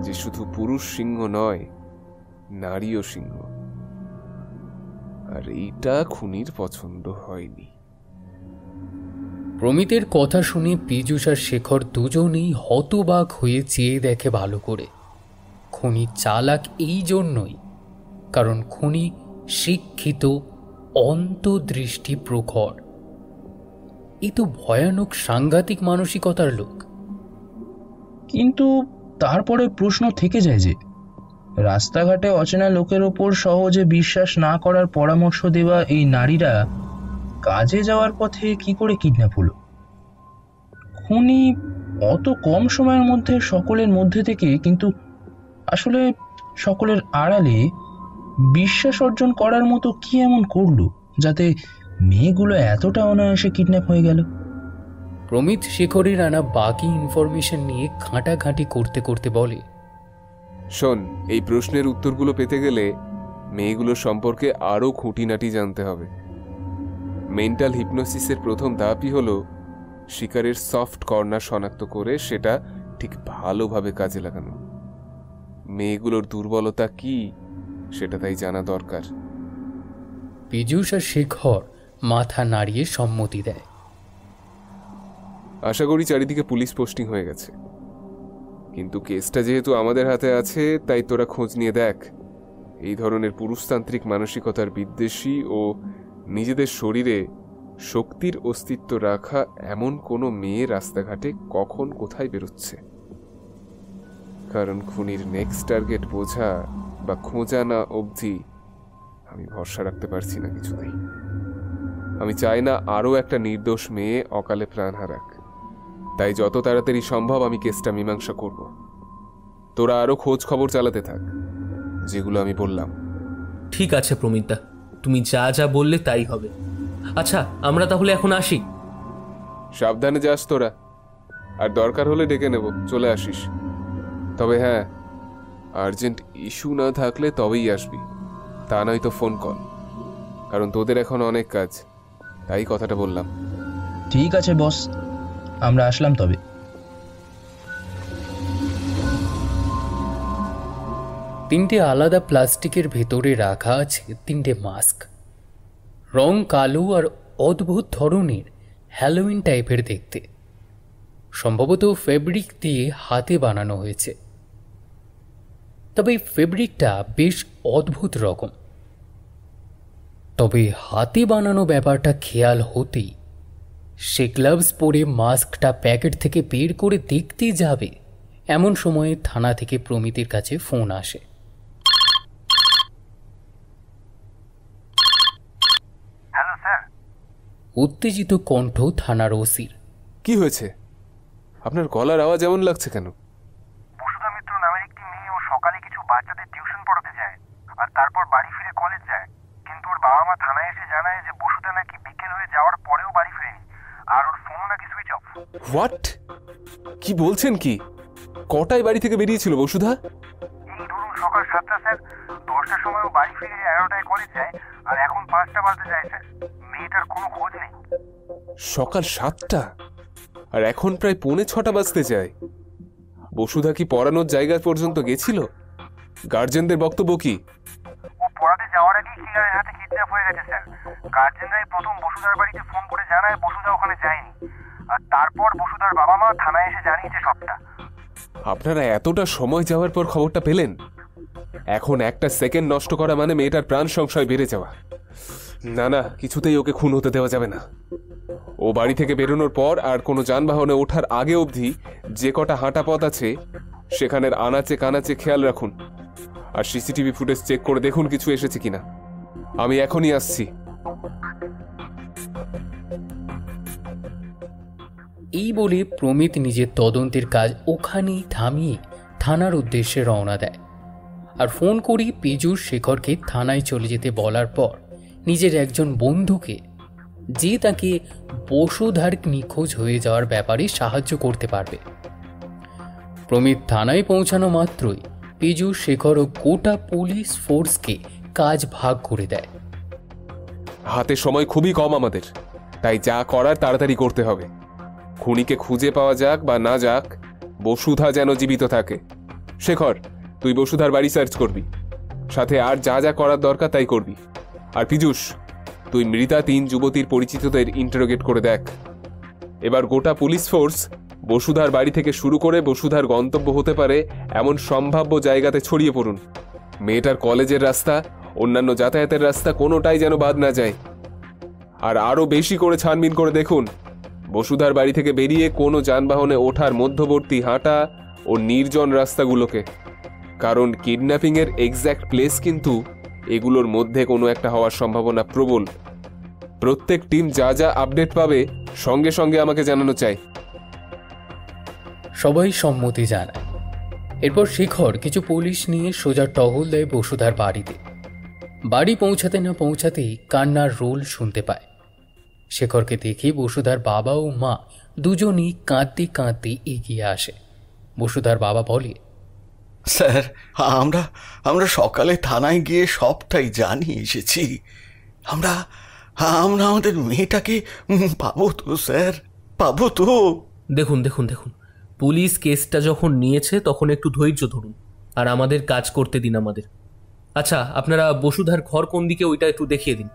যে শুধু পুরুষ সিংহ নয়, নারীও সিংহ। আর এইটা খুনির পছন্দ হয়নি। প্রমিতের কথা শুনে পীযূষ আর শেখর দুজনেই হতবাক হয়ে চেয়ে দেখে ভালো করে। খুনি চালাক এই জন্যই কারণ খুনি শিক্ষিত, অন্তর্দৃষ্টি প্রখর। এ তো ভয়ানক সাংঘাতিক মানসিকতার লোক। কিন্তু তারপরে প্রশ্ন থেকে যায় যে রাস্তাঘাটে অচেনা লোকের ওপর সহজে বিশ্বাস না করার পরামর্শ দেওয়া এই নারীরা কাজে যাওয়ার পথে কি করে কিডন্যাপ হলো? খুনি অত কম সময়ের মধ্যে সকলের মধ্যে থেকে কিন্তু আসলে সকলের আড়ালে বিশ্বাস অর্জন করার মতো কি এমন করলো যাতে মেয়েগুলো এতটা অনায়াসে কিডন্যাপ হয়ে গেল? প্রমিত শেখরের আনা বাকি ইনফরমেশন নিয়ে ঘাঁটাঘাঁটি করতে করতে বলে, শোন, এই প্রশ্নের উত্তরগুলো পেতে গেলে মেয়েগুলো সম্পর্কে আরও খুঁটিনাটি জানতে হবে। মেন্টাল হিপনোসিসের প্রথম ধাপই হলো শিকারের সফট কর্নার শনাক্ত করে সেটা ঠিক ভালোভাবে কাজে লাগানো। মেয়েগুলোর দুর্বলতা কি সেটা তাই জানা দরকার। পীযূষ আর শেখর মাথা নাড়িয়ে সম্মতি দেয়। আশা করি চারিদিকে পুলিশ পোস্টিং হয়ে গেছে, কিন্তু কেসটা যেহেতু আমাদের হাতে আছে তাই তোরা খোঁজ নিয়ে দেখ এই ধরনের পুরুষতান্ত্রিক মানসিকতার বিদ্বেষী ও নিজেদের শরীরে শক্তির অস্তিত্ব রাখা এমন কোনো মেয়ে রাস্তাঘাটে কখন কোথায় বেরোচ্ছে। কারণ খুনির নেক্সট টার্গেট বোঝা বা খোঁজা না অবধি আমি ভরসা রাখতে পারছি না কিছুতেই। আমি চাই না আরও একটা নির্দোষ মেয়ে অকালে প্রাণ হারাক। তাই যত তাড়াতাড়ি সম্ভব আমি কেসটা মীমাংসা করব। তোরা আরও খোঁজ খবর চালাতে থাক, যেগুলো আমি বললাম। ঠিক আছে প্রমিতা, তুমি যা যা বললে তাই হবে। আচ্ছা, আমরা তাহলে এখন আসি। সাবধানে যাস তোরা, আর দরকার হলে ডেকে নেব, চলে আসিস। তবে হ্যাঁ, আর্জেন্ট ইস্যু না থাকলে তবেই আসবি, তা নয়তো ফোন কল, কারণ তোদের এখন অনেক কাজ, তাই কথাটা বললাম। ঠিক আছে বস, আমরা আসলাম তবে। তিনটে আলাদা প্লাস্টিকের ভেতরে রাখা আছে তিনটে মাস্ক। রং কালো আর অদ্ভুত ধরনের হ্যালোউইন টাইপের দেখতে। সম্ভবত ফেব্রিক দিয়ে হাতে বানানো হয়েছে। তবে ফেব্রিকটা বেশ অদ্ভুত রকম। তবে হাতে বানানো ব্যাপারটা খেয়াল হতেই সে গ্লাভস পরে মাস্কটা প্যাকেট থেকে বের করে দেখতে যাবে, এমন সময়ে থানা থেকে প্রমিতের কাছে ফোন আসে। Hello sir. উত্তেজিত কণ্ঠ থানার ওসির। কি হয়েছে? আপনার গলার আওয়াজ এমন লাগছে কেন? বসুধা মিত্র নামের একটি মেয়ে ও সকালে কিছু বাচ্চাদের টিউশন পড়াতে যায় আর তারপর বাড়ি ফিরে কলেজ যায়, কিন্তু ওর বাবা মা থানায় এসে জানায় যে বসুধা নাকি বিকেল হয়ে যাওয়ার পরেও বাড়ি ফিরেনি, আর ওর ফোনও নাকি সুইচ অফ। হোয়াট? কি বলছেন? কি কটায় বাড়ি থেকে বেরিয়েছিল বসুধা? এই ধরুন সকাল 7টা স্যার, 10টার সময় ও বাড়ি ফিরে 11টায় কলেজ যায়, আর এখন 5টা বাজতে যায় স্যার। মেয়েটার কোনো খোঁজ নেই। সকাল 7টা, আর এখন প্রায় 5:45 বাজতে যায়। বসুধা কি পড়ানোর জায়গা পর্যন্ত গেছিল? গার্জেনদের বক্তব্য কি? ও পড়াতে যাওয়ার আগেই কিলারের হাতে কিডন্যাপ হয়ে গেছে স্যার। গার্জেনরাই প্রথম বসুধার বাড়িতে ফোন করে জানায় বসুধা ওখানে যায়নি, আর তারপর বসুধার বাবা মা থানায় এসে জানিয়েছে সবটা। আপনারা এতটা সময় যাওয়ার পর খবরটা পেলেন? এখন একটা সেকেন্ড নষ্ট করা মানে মেয়েটার প্রাণ সংশয় বেড়ে যাওয়া। না না, কিছুতেই ওকে খুন হতে দেওয়া যাবে না। ও বাড়ি থেকে বেরোনোর পর আর কোনো যানবাহনে ওঠার আগে অবধি যে কটা হাঁটা পথ আছে সেখানের আনাচে কানাচে খেয়াল রাখুন, আর সিসিটিভি ফুটেজ চেক করে দেখুন কিছু এসেছে কিনা। আমি এখনই আসছি। এই বলে প্রমিত নিজের তদন্তের কাজ ওখানেই থামিয়ে থানার উদ্দেশ্যে রওনা দেয়, আর ফোন করি পীযূষ শেখরকে থানায় চলে যেতে বলার পর নিজের একজন বন্ধুকে, যে তাকে বসুধার নিখোঁজ হয়ে যাওয়ার ব্যাপারে সাহায্য করতে পারবে। প্রমিত থানায় পৌঁছানো মাত্রই পীযূষ শেখর ও গোটা পুলিশ ফোর্সকে কাজ ভাগ করে দেয়। হাতে সময় খুবই কম আমাদের, তাই যা করার তাড়াতাড়ি করতে হবে। খুনিকে খুঁজে পাওয়া যাক বা না যাক, বসুধা যেন জীবিত থাকে। শেখর, তুই বসুধার বাড়ি সার্চ করবি, সাথে আর যা যা করার দরকার তাই করবি। আর পীযূষ, তুই মৃতা 3 যুবতীর পরিচিতদের ইন্টারোগেট করে দেখ। এবার গোটা পুলিশ ফোর্স বসুধার বাড়ি থেকে শুরু করে বসুধার গন্তব্য হতে পারে এমন সম্ভাব্য জায়গাতে ছড়িয়ে পড়ুন। মেয়েটার কলেজের রাস্তা, অন্যান্য যাতায়াতের রাস্তা কোনোটাই যেন বাদ না যায়। আর আরও বেশি করে ছানবিন করে দেখুন বসুধার বাড়ি থেকে বেরিয়ে কোনো যানবাহনে ওঠার মধ্যবর্তী হাঁটা ও নির্জন রাস্তাগুলোকে, কারণ কিডন্যাপিংয়ের এক্স্যাক্ট প্লেস কিন্তু এগুলোর মধ্যে কোনো একটা হওয়ার সম্ভাবনা প্রবল। প্রত্যেক টিম যা যা আপডেট পাবে সঙ্গে সঙ্গে আমাকে জানানো চাই। সবাই সম্মতি জানায়। এরপর শেখর কিছু পুলিশ নিয়ে সোজা টহল দেয় বসুধার বাড়িতে। বাড়ি পৌঁছাতে না পৌঁছাতেই কান্নার রোল শুনতে পায়। শেখরকে দেখে বসুধার বাবা ও মা দুজনই কাঁদতে কাঁদতে এগিয়ে আসে। বসুধার বাবা বলে, স্যার, আমরা সকালে থানায় গিয়ে সবটাই জানিয়ে এসেছি। আমরা আমাদের মেয়েটাকে পাবো তো স্যার, পাবো তো। দেখুন দেখুন দেখুন, পুলিশ কেসটা যখন নিয়েছে তখন একটু ধৈর্য ধরুন আর আমাদের কাজ করতে দিন আমাদের। আচ্ছা, আপনারা বসুধার ঘর কোন দিকে ওইটা একটু দেখিয়ে দিন।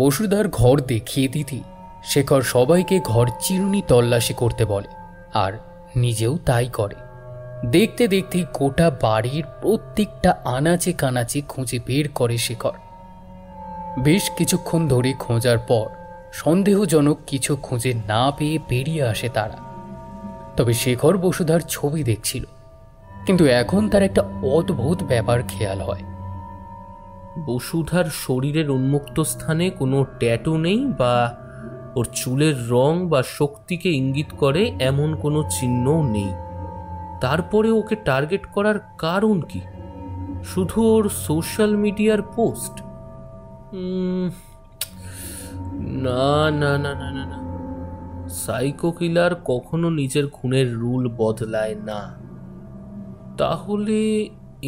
বসুধার ঘর দেখিয়ে দিতে শেখর সবাইকে ঘর চিরুনি তল্লাশি করতে বলে, আর নিজেও তাই করে। দেখতে দেখতে গোটা বাড়ির প্রত্যেকটা আনাচে কানাচে খুঁজে বের করে শেখর। বেশ কিছুক্ষণ ধরে খোঁজার পর সন্দেহজনক কিছু খুঁজে না পেয়ে বেরিয়ে আসে তারা। তবে শেখর বসুধার ছবি দেখছিল, কিন্তু এখন তার একটা অদ্ভুত ব্যাপার খেয়াল হয়। বসুধার শরীরের উন্মুক্ত স্থানে কোনো ট্যাটু নেই, বা ওর চুলের রং বা শক্তিকে ইঙ্গিত করে এমন কোনো চিহ্নও নেই। তারপরে ওকে টার্গেট করার কারণ কি? শুধু ওর সোশ্যাল মিডিয়ার পোস্ট? না না না না না না, সাইকো কিলার কখনো নিজের খুনের রুল বদলায় না। তাহলে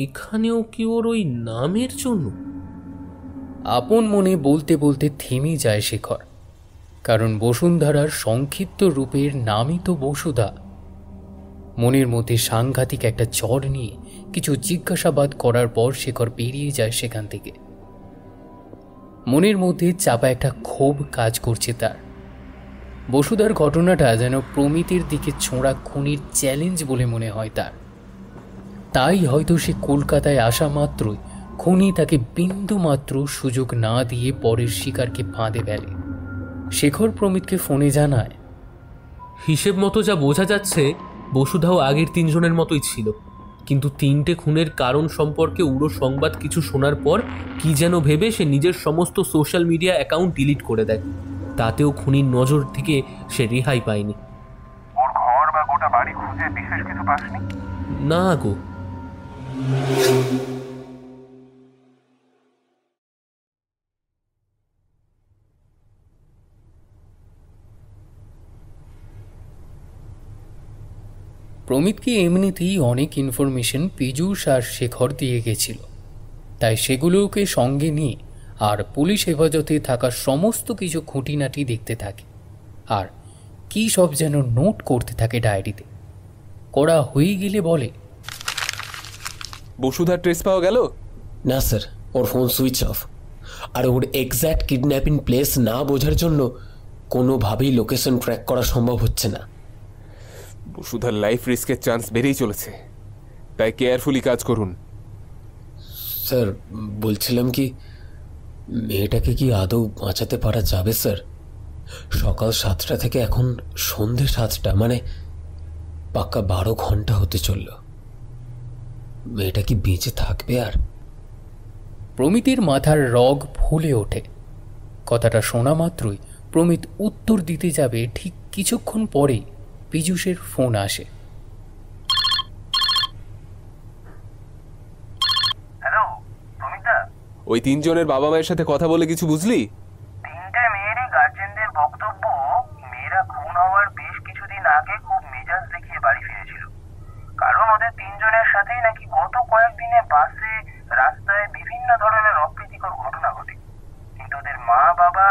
এখানেও কি ওর ওই নামের জন্য? আপন মনে বলতে বলতে থেমে যায় শেখর, কারণ বসুন্ধরার সংক্ষিপ্ত রূপের নামই তো বসুধা। মনের মধ্যে সাংঘাতিক একটা চড় নিয়ে কিছু জিজ্ঞাসাবাদ করার পর শেখর বেরিয়ে যায় সেখান থেকে। মনের মধ্যে চাপা একটা ক্ষোভ কাজ করছে তার। বসুধার ঘটনাটা যেন প্রমিতের দিকে ছোঁড়া খুনির চ্যালেঞ্জ বলে মনে হয় তার। তাই হয়তো সে কলকাতায় আসা মাত্রই খুনি তাকে বিন্দু মাত্র সুযোগ না দিয়ে পরের শিকারকে ফাঁদে ফেলে। শেখর প্রমিতকে ফোনে জানায়, হিসেব মতো যা বোঝা যাচ্ছে বসুধাও আগের 3 জনের মতোই ছিল, কিন্তু 3টে খুনের কারণ সম্পর্কে উড়ো সংবাদ কিছু শোনার পর কি যেন ভেবে সে নিজের সমস্ত সোশ্যাল মিডিয়া অ্যাকাউন্ট ডিলিট করে দেয়। তাতেও খুনির নজর থেকে সে রেহাই পায়নি। ওর ঘর বা গোটা বাড়ি খুঁজে বিশেষ কিছু পাসনি? না গো। প্রমিতকে এমনিতেই অনেক ইনফরমেশন পীযূষ আর শেখর দিয়ে গেছিল, তাই সেগুলোকে সঙ্গে নিয়ে আর পুলিশ হেফাজতে থাকা সমস্ত কিছু খুঁটিনাটি দেখতে থাকে আর কি সব যেন নোট করতে থাকে ডায়েরিতে। করা হয়ে গেলে বলে, বসুধার ট্রেস পাওয়া গেল? না স্যার, ওর ফোন সুইচ অফ, আর ওর এক্স্যাক্ট কিডন্যাপিং প্লেস না বোঝার জন্য কোনোভাবেই লোকেশন ট্র্যাক করা সম্ভব হচ্ছে না। বসুধার লাইফ রিস্কের চান্স বেড়েই চলেছে, তাই কেয়ারফুলি কাজ করুন। স্যার বলছিলাম কি, মেয়েটাকে কি আদৌ বাঁচাতে পারা যাবে স্যার? সকাল 7টা থেকে এখন সন্ধে 7টা, মানে পাক্কা 12 ঘন্টা হতে চলল। মেয়েটা কি বেঁচে থাকবে? আর প্রমিতির মাথার রগ ফুলে ওঠে। কথাটা শোনা মাত্রই প্রমিত উত্তর দিতে যাবে, ঠিক কিছুক্ষণ পরেই পীযূষের ফোন আসে। হ্যালো প্রমিতা, ওই 3 জনের বাবা মায়ের সাথে কথা বলে কিছু বুঝলি? 3টে মেয়েরই গার্জেনদের বক্তব্য, মেয়েরা খুন হওয়ার বেশ কিছুদিন আগে খুব মেজাজ দেখিয়ে বাড়ি ফিরেছিল। কারণ ওদের 3 জনের সাথেই নাকি গত কয়েকদিনে বাসে, রাস্তায় বিভিন্ন ধরনের অপ্রীতিকর ঘটনা ঘটে। কিন্তু ওদের মা বাবা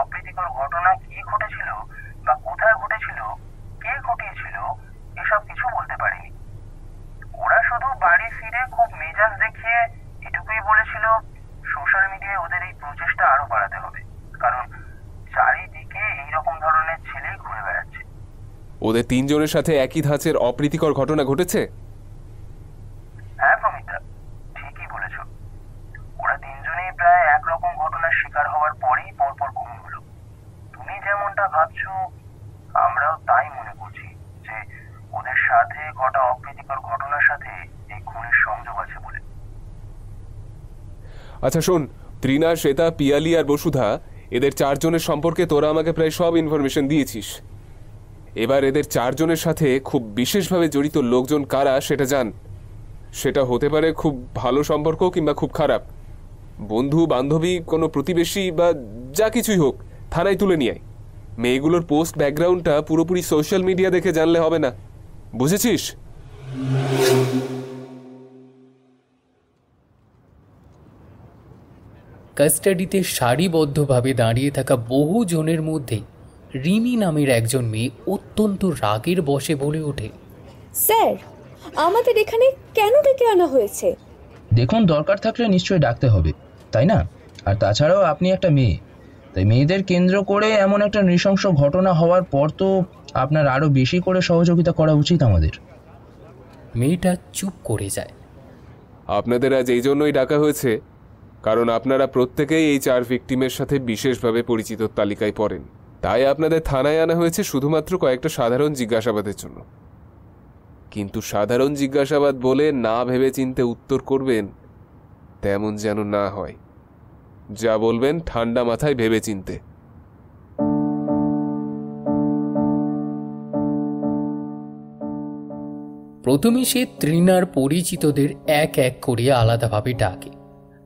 অপ্রীতিকর ঘটনা কি ঘটেছিল বা কোথায় ঘটেছিল, কে ঘটিয়েছিল, এসব কিছু বলতে পারেনি। ওরা শুধু বাড়ি ফিরে খুব মেজাজ দেখিয়ে এটুকুই বলেছিল, সোশ্যাল মিডিয়ায় ওদের এই প্রচেষ্টা আরো বাড়াতে হবে, কারণ চারিদিকে এইরকম ধরনের ছেলেই ঘুরে বেড়াচ্ছে। ওদের 3 জনের সাথে একই ধাঁচের অপ্রীতিকর ঘটনা ঘটেছে? হ্যাঁ প্রমিতা, ঠিকই বলেছ। ওরা 3 জনেই প্রায় একরকম ঘটনার শিকার হওয়ার পরেই পরপর খুন হলো। তুমি যেমনটা ভাবছো আমরাও তাই মনে করছি, যে ওদের সাথে ঘটা অপ্রীতিকর ঘটনার সাথে এই খুনের সংযোগ আছে বলে। আচ্ছা শোন, ত্রিনা, শ্বেতা, পিয়ালি আর বসুধা, এদের 4 জনের সম্পর্কে তোরা আমাকে প্রায় সব ইনফরমেশন দিয়েছিস। এবার এদের 4 জনের সাথে খুব বিশেষভাবে জড়িত লোকজন কারা সেটা জান। সেটা হতে পারে খুব ভালো সম্পর্ক কিংবা খুব খারাপ, বন্ধু বান্ধবী, কোনো প্রতিবেশী বা যা কিছুই হোক, থানায় তুলে নিয়ে আয়। মেয়েগুলোর পোস্ট ব্যাকগ্রাউন্ডটা পুরোপুরি সোশ্যাল মিডিয়া দেখে জানলে হবে না, বুঝেছিস? কাস্টাডিতে সারিবদ্ধভাবে দাঁড়িয়ে থাকা বহু জনের মধ্যে রিমি নামের একজন মেয়ে অত্যন্ত রাগের বশে বলে ওঠে, স্যার, আমাদের এখানে কেন ডেকে আনা হয়েছে? দেখুন, দরকার থাকলে নিশ্চয়ই ডাকতে হবে, তাই না? আর তাছাড়াও আপনি একটা মেয়ে, তাই মেয়েদের কেন্দ্র করে এমন একটা নৃশংস ঘটনা হওয়ার পর তো আপনার আরো বেশি করে সহযোগিতা করা উচিত আমাদের। মেয়েটা চুপ করে যায়। আপনাদের আজ এই জন্যই ডাকা হয়েছে কারণ আপনারা প্রত্যেকেই এই 4 ভিকটিমের সাথে বিশেষভাবে পরিচিত তালিকায় পড়েন। তাই আপনাদের থানায় আনা হয়েছে শুধুমাত্র কয়েকটা সাধারণ জিজ্ঞাসাবাদের জন্য। কিন্তু সাধারণ জিজ্ঞাসাবাদ বলে না ভেবে চিন্তে উত্তর করবেন তেমন যেন না হয়। যা বলবেন ঠান্ডা মাথায় ভেবে চিনতে। প্রথমে সে ত্রিনার পরিচিতদের এক এক করে আলাদাভাবে ডাকে,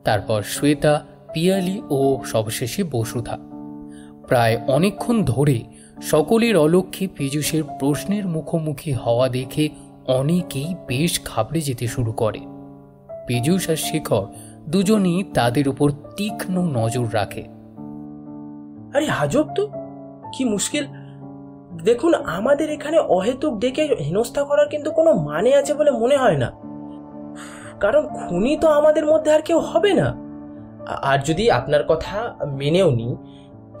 তারপর শ্বেতা, পিয়ালি ও সবশেষে বসুধা। প্রায় অনেকক্ষণ ধরে সকলের অলক্ষ্যে পীযূষের প্রশ্নের মুখোমুখি হওয়া দেখে অনেকেই বেশ ঘাবড়ে যেতে শুরু করে। পীযূষ আর শেখর দুজনই তাদের উপর তীক্ষ্ণ নজর রাখে। আরে আজব তো, কি মুশকিল। দেখুন, আমাদের এখানে অহেতুক ডেকে হেনস্থা করার কিন্তু কোনো মানে আছে বলে মনে হয় না, কারণ খুনি তো আমাদের মধ্যে আর কেউ হবে না। আর যদি আপনার কথা মেনেও নি,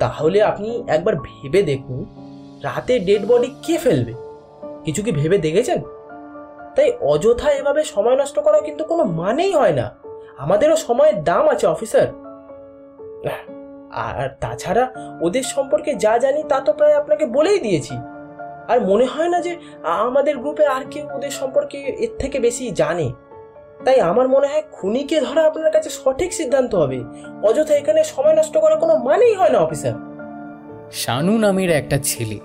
তাহলে আপনি একবার ভেবে দেখুন, রাতে ডেড বডি কে ফেলবে? কিছু কি ভেবে দেখেছেন? তাই অযথা এভাবে সময় নষ্ট করা কিন্তু কোনো মানেই হয় না। আমাদেরও সময়ের দাম আছে অফিসার। আর তাছাড়া ওদের সম্পর্কে যা জানি তা তো প্রায় আপনাকে বলেই দিয়েছি। আর মনে হয় না যে আমাদের গ্রুপে আর কেউ ওদের সম্পর্কে এর থেকে বেশি জানে। তাই আমার মনে হয় খুনিকে ধরা আপনার কাছে সঠিক সিদ্ধান্ত হবে। অযথা এখানে সময় নষ্ট করা কোনো মানেই হয় না অফিসার। শানু নামের একটা ছেলে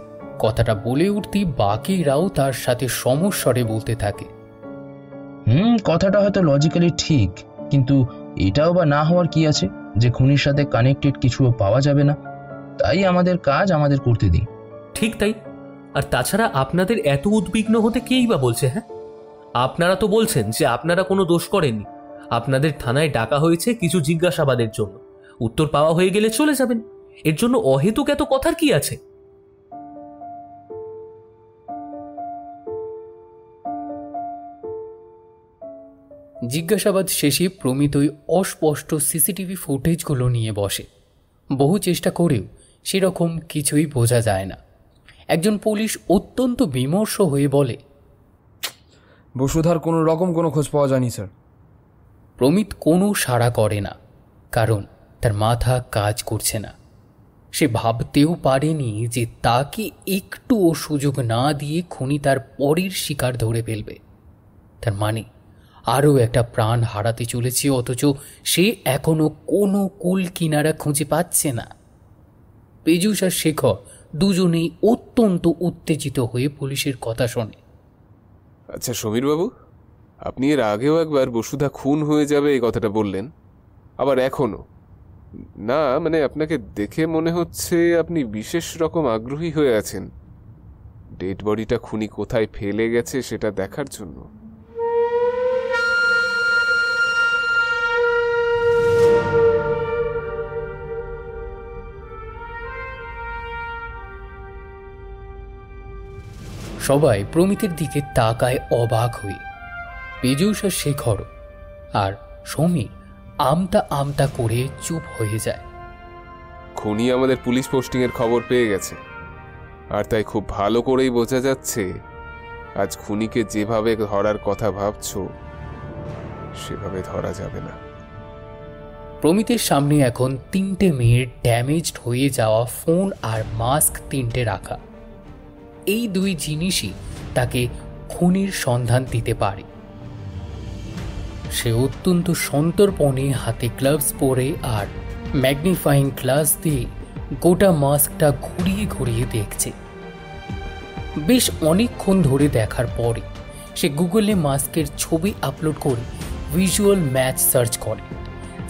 কথাটা বলে উঠতেই বাকিরাও তার সাথে সমস্বরে বলতে থাকে, কথাটা হয়তো লজিক্যালি ঠিক, কিন্তু এটাও বা না হওয়ার কি আছে যে খুনির সাথে কানেক্টেড কিছুও পাওয়া যাবে না? তাই আমাদের কাজ আমাদের করতে দিন। ঠিক তাই। আর তাছাড়া আপনাদের এত উদ্বিগ্ন হতে কেই বা বলছে? হ্যাঁ, আপনারা তো বলছেন যে আপনারা কোনো দোষ করেননি, আপনাদের থানায় ডাকা হয়েছে কিছু জিজ্ঞাসাবাদের জন্য। উত্তর পাওয়া হয়ে গেলে চলে যাবেন। এর জন্য অহেতুক এত কথার কি আছে? জিজ্ঞাসাবাদ শেষে প্রমিত ওই অস্পষ্ট সিসিটিভি ফুটেজগুলো নিয়ে বসে। বহু চেষ্টা করেও সেরকম কিছুই বোঝা যায় না। একজন পুলিশ অত্যন্ত বিমর্ষ হয়ে বলে, বসুধার কোনো রকম কোনো খোঁজ পাওয়া যায়নি স্যার। প্রমিত কোনো সাড়া করে না, কারণ তার মাথা কাজ করছে না। সে ভাবতেও পারেনি যে তাকে একটুও সুযোগ না দিয়ে খুনি তার পরের শিকার ধরে ফেলবে। তার মানে আরও একটা প্রাণ হারাতে চলেছে, অথচ সে এখনো কোনো কুল কিনারা খুঁজে পাচ্ছে না। পীযূষ আর শেখর দুজনেই অত্যন্ত উত্তেজিত হয়ে পুলিশের কথা শোনে। আচ্ছা সমীরবাবু, আপনি এর আগেও একবার বসুধা খুন হয়ে যাবে এই কথাটা বললেন, আবার এখনো না। মানে আপনাকে দেখে মনে হচ্ছে আপনি বিশেষ রকম আগ্রহী হয়ে আছেন ডেড বডিটা খুনি কোথায় ফেলে গেছে সেটা দেখার জন্য। সবাই প্রমিতের দিকে তাকায় অবাক হয়ে। পীযূষ আর শেখর আর সমীর আমতা আমতা করে চুপ হয়ে যায়। খুনি আমাদের পুলিশ পোস্টিং এর খবর পেয়ে গেছে, আর তাই খুব ভালো করেই বোঝা যাচ্ছে আজ খুনিকে যেভাবে ধরার কথা ভাবছো সেভাবে ধরা যাবে না। প্রমিতের সামনে এখন 3টে মেয়ের ড্যামেজড হয়ে যাওয়া ফোন আর মাস্ক 3টে রাখা। এই 2 জিনিসই তাকে খুনির সন্ধান দিতে পারে। সে অত্যন্ত সন্তর্পণে হাতে গ্লাভস পরে আর ম্যাগনিফাইং গ্লাস দিয়ে গোটা মাস্কটা ঘুরিয়ে ঘুরিয়ে দেখছে। বেশ অনেকক্ষণ ধরে দেখার পরে সে গুগলে মাস্কের ছবি আপলোড করে ভিজুয়াল ম্যাচ সার্চ করে।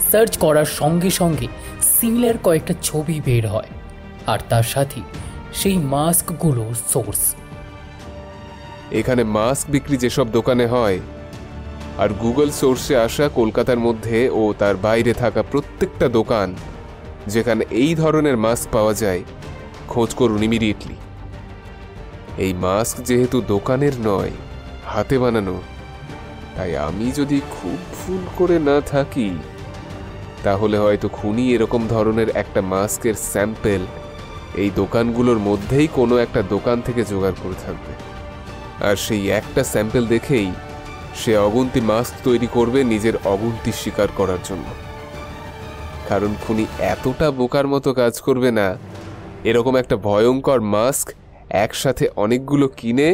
সার্চ করার সঙ্গে সঙ্গে সিমিলার কয়েকটা ছবি বের হয়, আর তার সাথে সেই মাস্কগুলোর সোর্স। এখানে মাস্ক বিক্রি যেসব দোকানে হয় আর গুগল সোর্সে আসা কলকাতার মধ্যে ও তার বাইরে থাকা প্রত্যেকটা দোকান যেখানে এই ধরনের মাস্ক পাওয়া যায় খোঁজ করুন ইমিডিয়েটলি। এই মাস্ক যেহেতু দোকানের নয়, হাতে বানানো, তাই আমি যদি খুব ভুল করে না থাকি তাহলে হয়তো খুনি এরকম ধরনের একটা মাস্কের স্যাম্পেল এই দোকানগুলোর মধ্যেই কোনো একটা দোকান থেকে জোগাড় করে থাকবে, আর সেই একটা স্যাম্পেল দেখেই সে অগুন্তি মাস্ক তৈরি করবে নিজের অগুন্তি স্বীকার করার জন্য। কারণ খুনি এতটা বোকার মতো কাজ করবে না এরকম একটা ভয়ঙ্কর মাস্ক একসাথে অনেকগুলো কিনে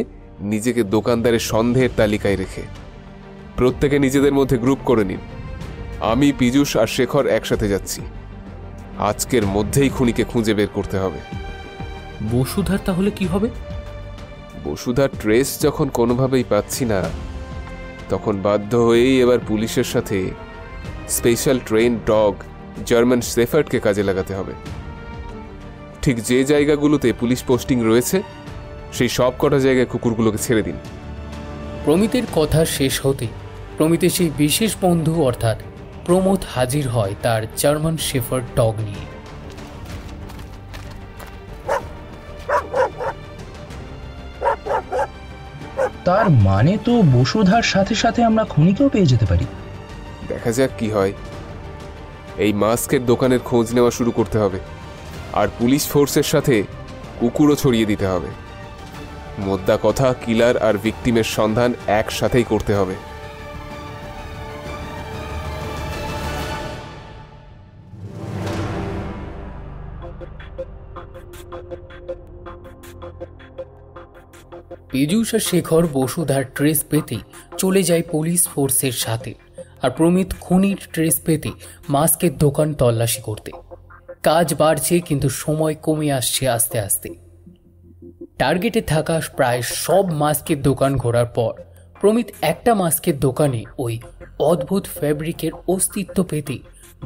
নিজেকে দোকানদারের সন্দেহের তালিকায় রেখে। প্রত্যেকে নিজেদের মধ্যে গ্রুপ করে নিন, আমি পীযূষ আর শেখর একসাথে যাচ্ছি। আজকের মধ্যেই খুনিকে খুঁজে বের করতে হবে। বসুধার তাহলে কি হবে? বসুধার ট্রেস যখন কোনোভাবেই পাচ্ছি না, তখন বাধ্য হয়েই এবার পুলিশের সাথে স্পেশাল ট্রেন ডগ জার্মান শেফার্ডকে কাজে লাগাতে হবে। ঠিক যে জায়গাগুলোতে পুলিশ পোস্টিং রয়েছে সেই সব কটা জায়গায় কুকুরগুলোকে ছেড়ে দিন। প্রমিতের কথা শেষ হতে প্রমিতের সেই বিশেষ বন্ধু অর্থাৎ প্রমোদ হাজির হয় তার জার্মান শেফার্ড ডগ নিয়ে। তার মানে তো বসুধার সাথে সাথে আমরা খুনিকেও পেয়ে যেতে পারি। দেখা যাক কি হয়। এই মাস্কের দোকানের খোঁজ নেওয়া শুরু করতে হবে, আর পুলিশ ফোর্সের সাথে কুকুরও ছড়িয়ে দিতে হবে। মোদ্দা কথা, কিলার আর ভিকটিমের সন্ধান একসাথেই করতে হবে। পীযূষ আর শেখর বসুধার ট্রেস পেতে চলে যায় পুলিশ ফোর্সের সাথে, আর প্রমিত খুনির ট্রেস পেতে মাস্কের দোকান তল্লাশি করতে। কাজ বাড়ছে, কিন্তু সময় কমে আসছে আস্তে আস্তে। টার্গেটে থাকা প্রায় সব মাস্কের দোকান ঘোরার পর প্রমিত একটা মাস্কের দোকানে ওই অদ্ভুত ফ্যাব্রিকের অস্তিত্ব পেতে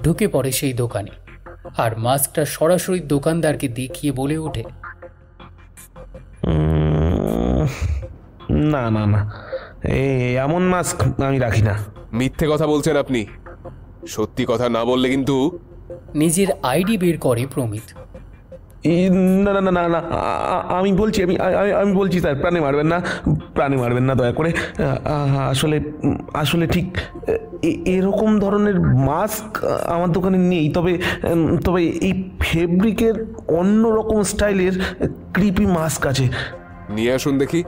ঢুকে পড়ে সেই দোকানে, আর মাস্কটা সরাসরি দোকানদারকে দেখিয়ে বলে ওঠে, না না না, এমন মাস্ক আমি রাখি না। মিথ্যে কথা বলছেন আপনি। সত্যি কথা না বললে কিন্তু নিজের আইডি বের করে প্রমিত। না না না না না আমি বলছি আমি বলছি স্যার, প্রাণে মারবেন না দয়া করে। আসলে আসলে ঠিক এরকম ধরনের মাস্ক আমার দোকানে নেই, তবে তবে এই ফেব্রিকের অন্য রকম স্টাইলের ক্রিপি মাস্ক আছে। নিয়ে আসুন দেখি।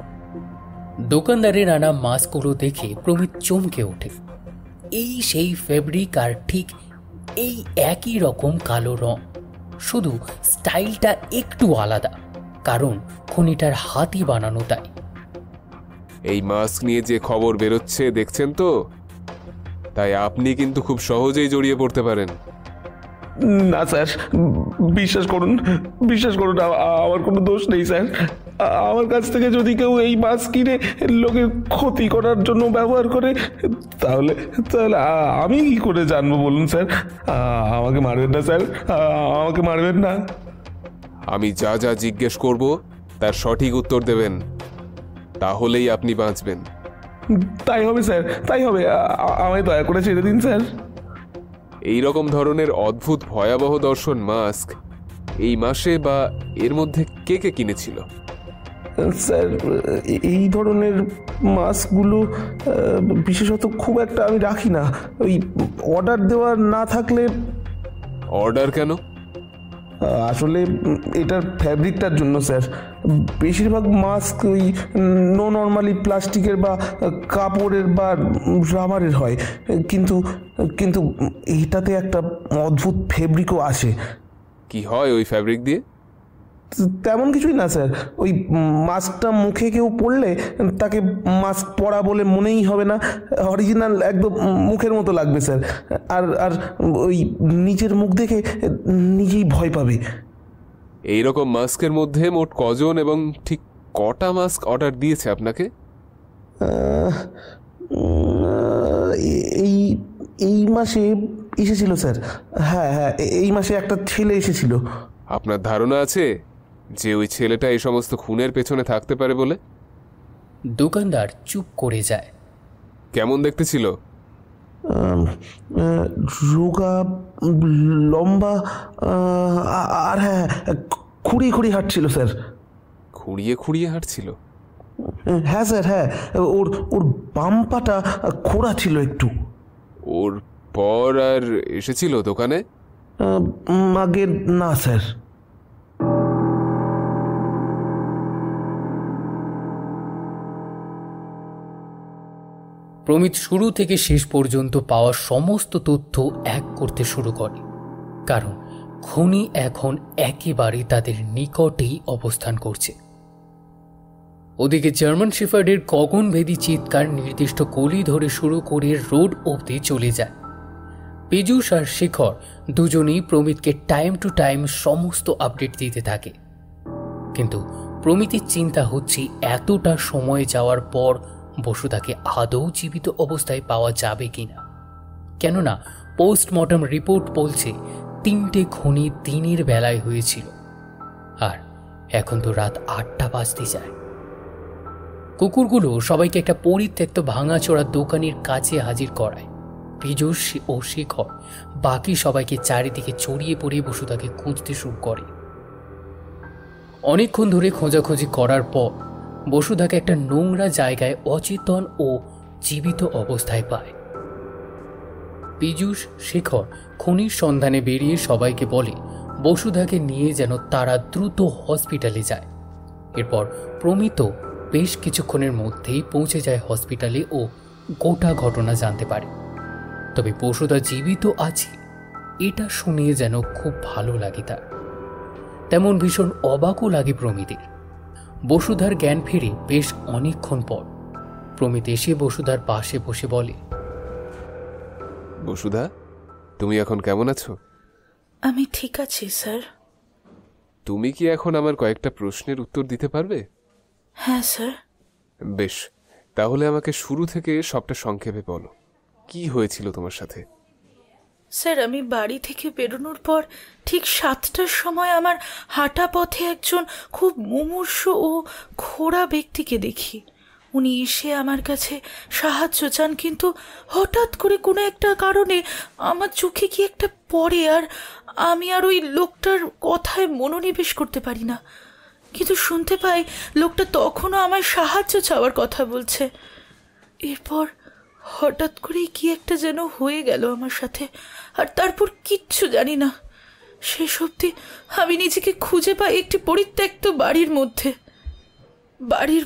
দোকানদারের আনা মাস্কগুলো দেখে প্রমিত চমকে ওঠে। এই সেই ফেব্রিক, আর ঠিক এই একই রকম কালো রং, শুধু স্টাইলটা একটু আলাদা, কারণ খনিটার হাতই বানানো তাই। এই মাস্ক নিয়ে যে খবর বেরোচ্ছে দেখছেন তো, তাই আপনি কিন্তু খুব সহজেই জড়িয়ে পড়তে পারেন। না স্যার, বিশ্বাস করুন আমার কোনো দোষ নেই স্যার। আমার কাছ থেকে যদি কেউ এই মাস্ক কিনে লোকের ক্ষতি করার জন্য ব্যবহার করে, তাহলে তাহলে আমি কি করে জানবো বলুন স্যার? আমাকে মারবেন না স্যার, আমাকে মারবেন না। আমি যা যা জিজ্ঞেস করব তার সঠিক উত্তর দেবেন, তাহলেই আপনি বাঁচবেন। তাই হবে স্যার, তাই হবে। আমায় দয়া করে ছেড়ে দিন স্যার। এই রকম ধরনের অদ্ভুত ভয়াবহ দর্শন মাস্ক এই মাসে বা এর মধ্যে কে কে কিনেছিল? স্যার, এই ধরনের মাস্কগুলো বিশেষত খুব একটা আমি রাখি না। ওই অর্ডার দেওয়া না থাকলে। অর্ডার কেন? আসলে এটার ফ্যাব্রিকটার জন্য স্যার। বেশিরভাগ মাস্ক ওই নর্মালি প্লাস্টিকের বা কাপড়ের বা রাবারের হয়, কিন্তু কিন্তু এটাতে একটা অদ্ভুত ফেব্রিকও আসে। কি হয় ওই ফ্যাব্রিক দিয়ে? তেমন কিছুই না স্যার। ওই মাস্কটা মুখে কেউ পরলে তাকে মাস্ক পরা বলে মনেই হবে না, অরিজিনাল একদম মুখের মতো লাগবে স্যার। আর আর ওই নিজের মুখ দেখে নিজেই ভয় পাবে। এইরকম মাস্কের মধ্যে মোট কজন এবং ঠিক কটা মাস্ক অর্ডার দিয়েছে আপনাকে? এই মাসে এসেছিল স্যার। হ্যাঁ হ্যাঁ, এই মাসে একটা ছেলে এসেছিল। আপনার ধারণা আছে যে ওই ছেলেটা এই সমস্ত খুনের পেছনে থাকতে পারে বলে? দোকানদার চুপ করে যায়। কেমন দেখতে ছিল? রোগা, লম্বা, আর হ্যাঁ, খুঁড়িয়ে খুঁড়িয়ে হাঁটছিল স্যার। খুঁড়িয়ে খুঁড়িয়ে হাঁটছিল? হ্যাঁ স্যার, হ্যাঁ। ওর ওর বাম পাটা খোঁড়া ছিল একটু। ওর পর আর এসেছিল দোকানে? আগে না স্যার। প্রমিত শুরু থেকে শেষ পর্যন্ত পাওয়া সমস্ত তথ্য এক করতে শুরু করে, কারণ খুনি এখন একেবারে তাদের নিকটেই অবস্থান করছে। ওদিকে জার্মান শেফার্ডের গগনভেদী চিৎকার নির্দিষ্ট গলি ধরে শুরু করে রোড অবধি চলে যায়। পীযূষ আর শেখর দুজনেই প্রমিতকে টাইম টু টাইম সমস্ত আপডেট দিতে থাকে, কিন্তু প্রমিতের চিন্তা হচ্ছে এতটা সময় যাওয়ার পর বসুধাকে আদৌ জীবিত অবস্থায় পাওয়া যাবে কিনা। কেননা পোস্টমর্টম রিপোর্ট বলছে 3টে খুনি দিনের বেলায় হয়েছিল, আর এখন তো রাত 8টা বাজতে যায়। কুকুরগুলো সবাইকে একটা পরিত্যক্ত ভাঙাচোরা দোকানের কাছে হাজির করায়। পীযূষ ও শেখর বাকি সবাইকে চারিদিকে ছড়িয়ে পড়িয়ে বসুধাকে খুঁজতে শুরু করে। অনেকক্ষণ ধরে খোঁজাখুঁজি করার পর বসুধাকে একটা নোংরা জায়গায় অচেতন ও জীবিত অবস্থায় পায়। পীযূষ, শেখর খুনির সন্ধানে বেরিয়ে সবাইকে বলে বসুধাকে নিয়ে যেন তারা দ্রুত হসপিটালে যায়। এরপর প্রমিত বেশ কিছুক্ষণের মধ্যেই পৌঁছে যায় হসপিটালে ও গোটা ঘটনা জানতে পারে। তবে বসুধা জীবিত আছে এটা শুনে যেন খুব ভালো লাগে তার, তেমন ভীষণ অবাকও লাগে প্রমিতের। বসুধার জ্ঞান ফিরে বেশ অনেকক্ষণ পর প্রমিত এসে বসুধার পাশে বসে বলে, বসুধা, তুমি এখন কেমন আছো? আমি ঠিক আছি স্যার। তুমি কি এখন আমার কয়েকটা প্রশ্নের উত্তর দিতে পারবে? হ্যাঁ স্যার। বেশ, তাহলে আমাকে শুরু থেকে সবটা সংক্ষেপে বলো, কি হয়েছিল তোমার সাথে? স্যার, আমি বাড়ি থেকে বেরোনোর পর ঠিক 7টার সময় আমার হাঁটা পথে একজন খুব মুমূর্ষু ও খোঁড়া ব্যক্তিকে দেখি। উনি এসে আমার কাছে সাহায্য চান, কিন্তু হঠাৎ করে কোনো একটা কারণে আমার চোখে কি একটা পড়ে, আর আমি আর ওই লোকটার কথায় মনোনিবেশ করতে পারি না। কিন্তু শুনতে পাই লোকটা তখনও আমার সাহায্য চাওয়ার কথা বলছে। এরপর হঠাৎ করেই কি একটা যেন হয়ে গেল আমার সাথে, আর তারপর কিচ্ছু জানি না। শেষ অবধি আমি নিজেকে খুঁজে পাই একটি পরিত্যক্ত বাড়ির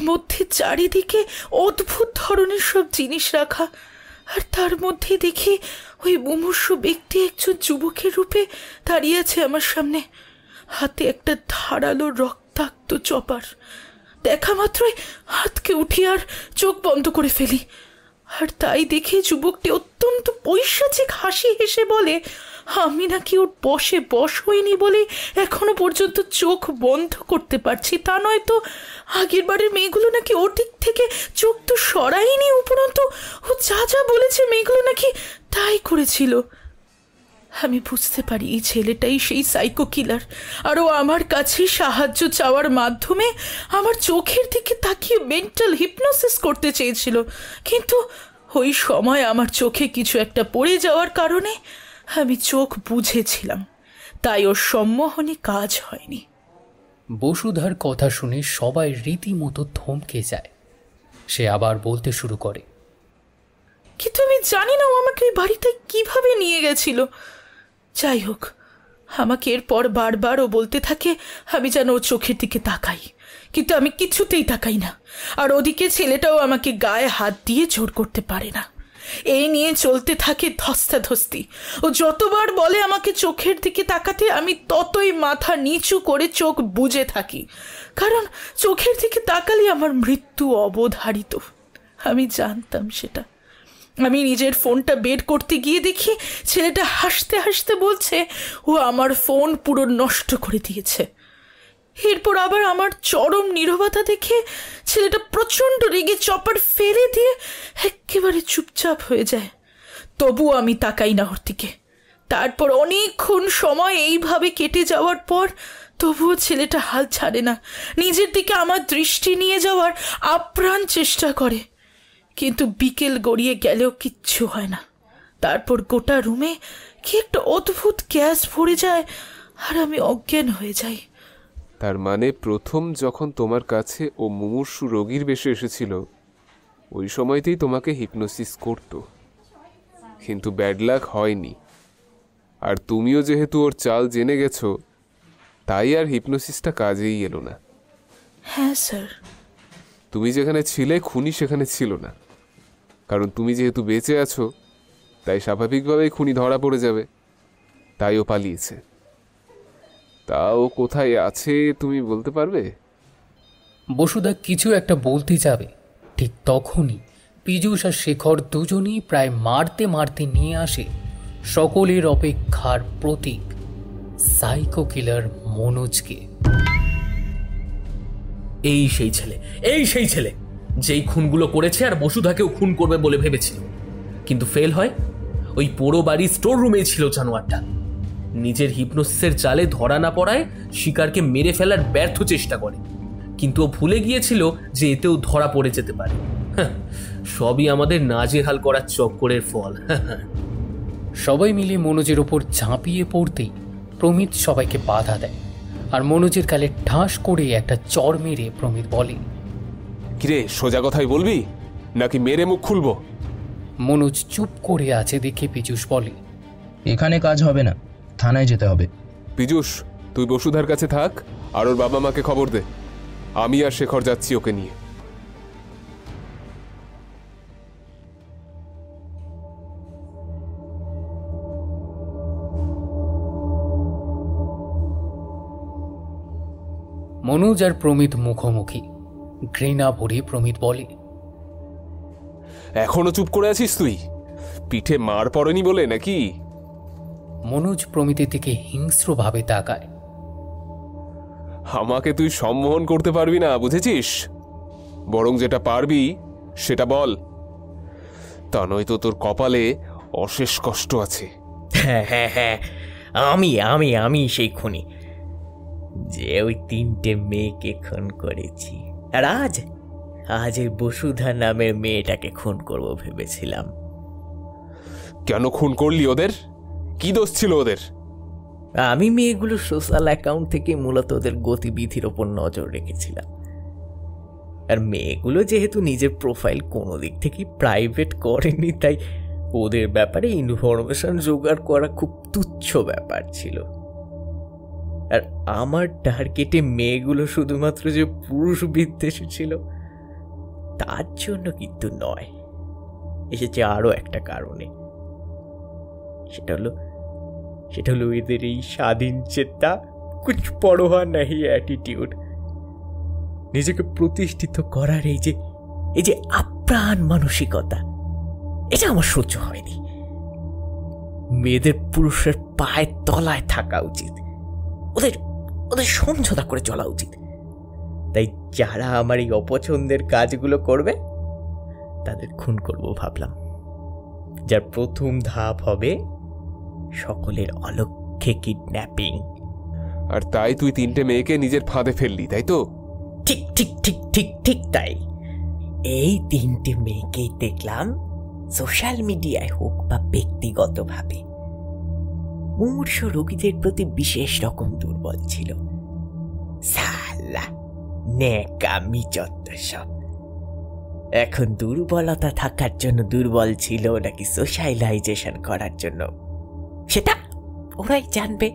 মধ্যে চারিদিকে অদ্ভুত ধরনের সব জিনিস রাখা, আর তার মধ্যে দেখি ওই মুমূর্ষু ব্যক্তি একজন যুবকের রূপে দাঁড়িয়ে আছে আমার সামনে, হাতে একটা ধারালো রক্তাক্ত চপার। দেখা মাত্রই হাতকে উঠি আর চোখ বন্ধ করে ফেলি, আর তাই দেখে যুবকটি অত্যন্ত পৈশাচিক হাসি হেসে বলে আমি নাকি ওর বশ হইনি বলে এখনো পর্যন্ত চোখ বন্ধ করতে পারছি। তা নয়তো আগের বারের মেয়েগুলো নাকি ওর দিক থেকে চোখ তো সরাইনি, উপরন্তু ও যা যা বলেছে মেয়েগুলো নাকি তাই করেছিল। আমি বুঝতে পারি এই ছেলেটাই সেই সাইকো কিলার, আর ও আমার কাছে সাহায্য চাওয়ার মাধ্যমে আমার চোখের দিকে তাকিয়ে মেন্টাল হিপনোসিস করতে চেয়েছিল। কিন্তু ওই সময় আমার চোখে কিছু একটা পড়ে যাওয়ার কারণে আমি চোখ বুঝেছিলাম, তাই ওর সম্মোহনী কাজ হয়নি। বসুধার কথা শুনে সবাই রীতিমতো থমকে যায়। সে আবার বলতে শুরু করে, কিন্তু আমি জানি না ও আমাকে ওই বাড়িতে কিভাবে নিয়ে গেছিল। যাই হোক, আমাকে এরপর বারবার ও বলতে থাকে আমি যেন ওর চোখের দিকে তাকাই, কিন্তু আমি কিছুতেই তাকাই না। আর ওদিকে ছেলেটাও আমাকে গায়ে হাত দিয়ে জোর করতে পারে না। এই নিয়ে চলতে থাকে ধস্তাধস্তি। ও যতবার বলে আমাকে চোখের দিকে তাকাতে, আমি ততই মাথা নিচু করে চোখ বুজে থাকি, কারণ চোখের দিকে তাকালে আমার মৃত্যু অবধারিত। আমি জানতাম সেটা। আমি নিজের ফোনটা বের করতে গিয়ে দেখি ছেলেটা হাসতে হাসতে বলছে ও আমার ফোন পুরো নষ্ট করে দিয়েছে। এরপর আবার আমার চরম নীরবতা দেখে ছেলেটা প্রচণ্ড রেগে চপার ফেলে দিয়ে একেবারে চুপচাপ হয়ে যায়। তবুও আমি তাকাই না ওর দিকে। তারপর অনেকক্ষণ সময় এইভাবে কেটে যাওয়ার পর তবুও ছেলেটা হাল ছাড়ে না, নিজের দিকে আমার দৃষ্টি নিয়ে যাওয়ার আপ্রাণ চেষ্টা করে, কিন্তু বিকেল গড়িয়ে গেলেও কিচ্ছু হয় না। তারপর গোটা রুমে কি একটা অদ্ভুত গ্যাস ভরে যায় আর আমি অজ্ঞান হয়ে যাই। তার মানে প্রথম যখন তোমার কাছে ও মুমূর্ষু রোগীর বেশে এসেছিল ওই সময়তেই তোমাকে হিপনোসিস করত, কিন্তু ব্যাড লাক হয়নি। আর তুমিও যেহেতু ওর চাল জেনে গেছো, তাই আর হিপনোসিসটা কাজেই এলো না। হ্যাঁ স্যার। তুমি যেখানে ছিলে খুনি সেখানে ছিল না, কারণ তুমি যেহেতু বেঁচে আছো তাই স্বাভাবিকভাবেই খুনি ধরা পড়ে যাবে, তাই ও পালিয়েছে। তাও কোথায় আছে তুমি বলতে পারবে? বসুধা কিছু একটা বলতে যাবে, ঠিক তখনই পীযূষ আর শেখর দুজনেই প্রায় মারতে মারতে নিয়ে আসে সকলের অপেক্ষার প্রতীক সাইকো কিলার মনোজকে। এই সেই ছেলে যেই খুনগুলো করেছে আর বসুধাকেও খুন করবে বলে ভেবেছিল, কিন্তু ফেল হয়। ওই পোড়ো বাড়ির স্টোর রুমেই ছিল জানোয়ারটা। নিজের হিপনোসিসের জালে ধরা না পড়ায় শিকারকে মেরে ফেলার ব্যর্থ চেষ্টা করে, কিন্তু ও ভুলে গিয়েছিল যে এতেও ধরা পড়ে যেতে পারে। সবই আমাদের নাজেহাল করার চক্করের ফল। সবাই মিলে মনোজের ওপর ঝাঁপিয়ে পড়তেই প্রমিত সবাইকে বাধা দেয়, আর মনোজের গালে ঠাস করে একটা চড় মেরে প্রমিত বলে, কিরে সোজা কথাই বলবি নাকি মেরে মুখ খুলবো? মনোজ চুপ করে আছে দেখে পীযূষ বলে, এখানে কাজ হবে না, থানায় যেতে হবে। পীযূষ, তুই বসুধার কাছে থাক আর ওর বাবা মাকে খবর দে। আমি আর শেখর যাচ্ছি ওকে নিয়ে। মনোজ আর প্রমিত মুখোমুখি। ঘৃণা ভরে প্রমিত বলে, এখনো চুপ করে আছিস তুই? পিঠে মার পড়েনি বলে নাকি? মনোজ প্রমিতের দিকে হিংস্রভাবে তাকায়। আমাকে তুই সম্মোহন করতে পারবি না, বুঝেছিস? বরং যেটা পারবি সেটা বল, তা নয়তো তোর কপালে অশেষ কষ্ট আছে। হ্যাঁ, আমি সেই খুনি যে ওই 3টে মেয়েকে খুন করেছি। আর আজ এই বসুধা নামের মেয়েটাকে খুন করব ভেবেছিলাম। কেন খুন করলি ওদের? কি দোষ ছিল ওদের? আমি মেয়েগুলোর সোশ্যাল অ্যাকাউন্ট থেকে মূলত ওদের গতিবিধির ওপর নজর রেখেছিলাম। আর মেয়েগুলো যেহেতু নিজের প্রোফাইল কোনো দিক থেকে প্রাইভেট করেনি, তাই ওদের ব্যাপারে ইনফরমেশন জোগাড় করা খুব তুচ্ছ ব্যাপার ছিল। আর আমার টার্গেটে মেয়েগুলো শুধুমাত্র যে পুরুষ বিদ্বেষী ছিল তার জন্য কিন্তু নয়, এসেছে আরো একটা কারণে। সেটা হলো এদের এই স্বাধীন চেতা, কুছ পরোয়া নাহি অ্যাটিটিউড। নিজেকে প্রতিষ্ঠিত করার এই যে আপ্রাণ মানসিকতা, এটা আমার সহ্য হয়নি। মেয়েদের পুরুষের পায়ের তলায় থাকা উচিত, ওদের সমঝোতা করে চলা উচিত। তাই যারা আমার এই অপছন্দের কাজগুলো করবে তাদের খুন করব ভাবলাম, যার প্রথম ধাপ হবে সকলের অলক্ষ্যে কিডন্যাপিং। আর তাই তুই 3টে মেয়েকে নিজের ফাঁদে ফেললি, তাই তো? ঠিক ঠিক ঠিক ঠিক ঠিক তাই। এই 3টে মেয়েকেই দেখলাম সোশ্যাল মিডিয়ায় হোক বা ব্যক্তিগতভাবে মুমূর্ষু রোগীদের প্রতি বিশেষ রকম দুর্বল ছিল। সালা নেকামি যত সব। এখন দুর্বলতা থাকার জন্য দুর্বল ছিল নাকি সোশ্যালাইজেশন করার জন্য সেটা ওরাই জানবে।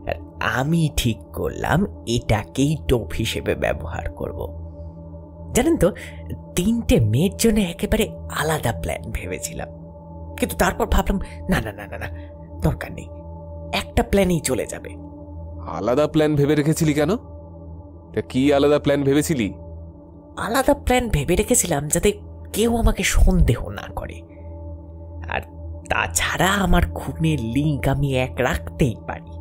আর আমি ঠিক করলাম এটাকেই টোপ হিসেবে ব্যবহার করব। জানেন তো, 3টে মেয়ের জন্য একেবারে আলাদা প্ল্যান ভেবেছিলাম, কিন্তু তারপর ভাবলাম না না না না না, দরকার নেই, একটা প্ল্যানেই চলে যাবে। আলাদা প্ল্যান ভেবে রেখেছিলি কেন? কি আলাদা প্ল্যান ভেবেছিলি? আলাদা প্ল্যান ভেবে রেখেছিলাম যাতে কেউ আমাকে সন্দেহ না করে। আর তাছাড়া আমার খুনের লিঙ্ক আমি এক রাখতেই পারি,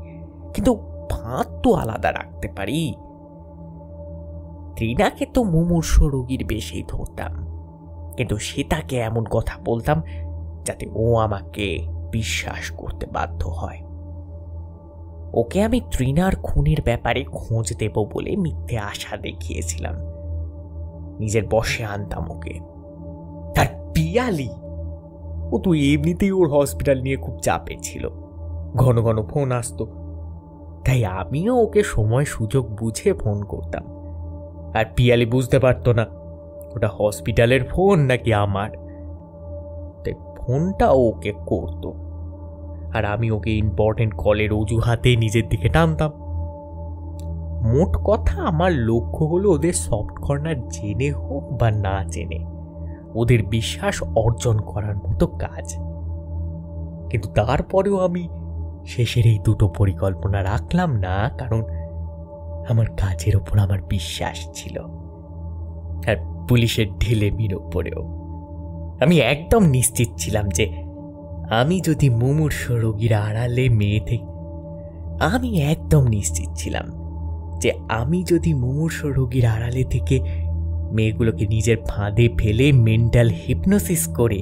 কিন্তু ফাঁদ তো আলাদা রাখতে পারি। ত্রিনাকে তো মুমূর্ষু রোগীর বেশেই ধরতাম, কিন্তু সেটাকে এমন কথা বলতাম যাতে ও আমাকে বিশ্বাস করতে বাধ্য হয়। ওকে আমি ত্রিনার খুনের ব্যাপারে খোঁজ দেব বলে মিথ্যে আশা দেখিয়েছিলাম, নিজের বশে আনতাম ওকে। তার পিয়ালি, ও তো এমনিতেই ওর হসপিটাল নিয়ে খুব চাপে ছিল, ঘন ঘন ফোন আসতো, তাই আমিও ওকে সময় সুযোগ বুঝে ফোন করতাম। আর পিয়ালি বুঝতে পারতো না ওটা হসপিটালের ফোন নাকি আমার, তাই ফোনটা ওকে করতো আর আমি ওকে ইম্পর্টেন্ট কলের অজুহাতে নিজের দিকে টানতাম। মোট কথা আমার লক্ষ্য হলো ওদের সফট কর্নার জেনে হোক বা না জেনে ওদের বিশ্বাস অর্জন করার মতো কাজ। কিন্তু তারপরেও আমি শেষের এই দুটো পরিকল্পনা রাখলাম না, কারণ আমার কাজের ওপর আমার বিশ্বাস ছিল। আর পুলিশের ঢিলেমির ওপরেও আমি একদম নিশ্চিত ছিলাম যে আমি যদি মুমূর্ষু রোগীর আড়ালে মেয়ে থেকে আমি একদম নিশ্চিত ছিলাম যে আমি যদি মুমূর্ষু রোগীর আড়ালে থেকে মেয়েগুলোকে নিজের ফাঁদে ফেলে মেন্টাল হিপনোসিস করে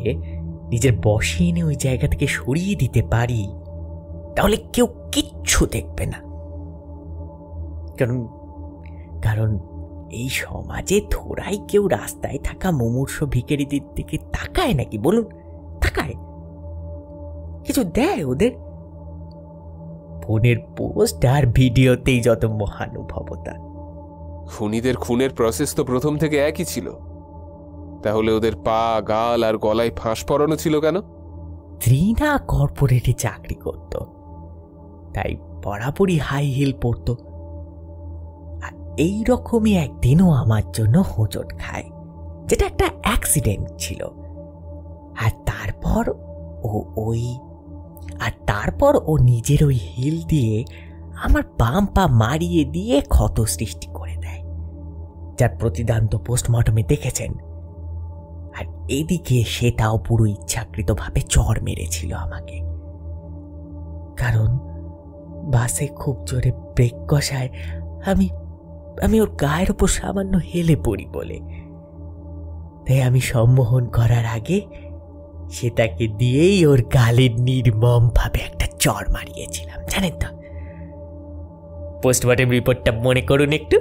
নিজের বশে এনে ওই জায়গা থেকে সরিয়ে দিতে পারি, তাহলে কেউ কিচ্ছু দেখবে না। কারণ এই সমাজে থোড়াই কেউ রাস্তায় থাকা মুমূর্ষু ভিখারিদের দিকে তাকায় নাকি বলুন? তাকায়? কিছু দেয় ওদের? ফোনের পোস্ট আর ভিডিওতেই যত মহানুভবতা। খুনিদের খুনের প্রসেস তো প্রথম থেকে একই ছিল, তাহলে ওদের পা, গাল আর গলায় ফাঁস পরানো ছিল কেন? ত্রিনা কর্পোরেটে চাকরি করত, তাই বরাবরই হাই হিল পরত। আর এইরকমই একদিনও আমার জন্য হোঁচট খায়, যেটা একটা অ্যাক্সিডেন্ট ছিল। আর তারপর ও নিজের ওই হিল দিয়ে আমার বাম পা মারিয়ে দিয়ে ক্ষত সৃষ্টি করে দেয়, যার প্রতিদান তো পোস্টমর্টমে দেখেছেন। আর এদিকে সেটাও পুরো ইচ্ছাকৃতভাবে চড় মেরেছিল আমাকে, কারণ বাসে খুব জোরে ব্রেক কষায় আমি ওর গায়ের ওপর সামান্য হেলে পড়ি বলে। তাই আমি সম্মোহন করার আগে সেটাকে দিয়েই ওর গালে নির্মম ভাবে একটা চড় মারিয়েছিলাম, জানেন তো? পোস্টমর্টম রিপোর্টটা মনে করুন একটু।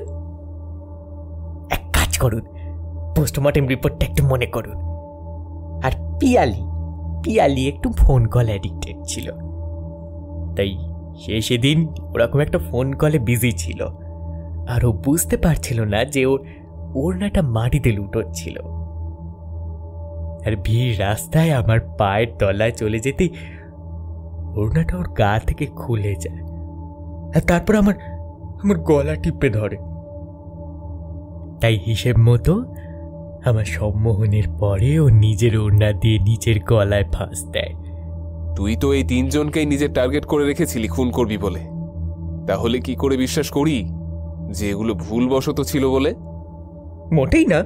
এক কাজ করুন, পোস্টমর্টেম রিপোর্টটা একটু মনে করুন। আর পিয়ালি একটু ফোন কল অ্যাডিক্টেড ছিল, তাই সে সেদিন ওরকম একটা ফোন কলে বিজি ছিল, আর ও বুঝতে পারছিল না যে ওর ওড়নাটা মাটিতে লুটোচ্ছিল। আর ভিড় রাস্তায় আমার পায়ের তলায় চলে যেতে ওড়নাটা ওর গা থেকে খুলে যায়, আর তারপর আমার গলা টিপে ধরে। তাই হিসেব মতো আমার সম্মোহনের পরে ও নিজের ওড়না দিয়ে নিজের গলায় ফাঁস দেয়। তুই তো এই তিনজনকেই নিজের টার্গেট করে রেখেছিলি খুন করবি বলে, তাহলে কি করে বিশ্বাস করি যে এগুলো ভুলবশত ছিল বলে? মোটেই না,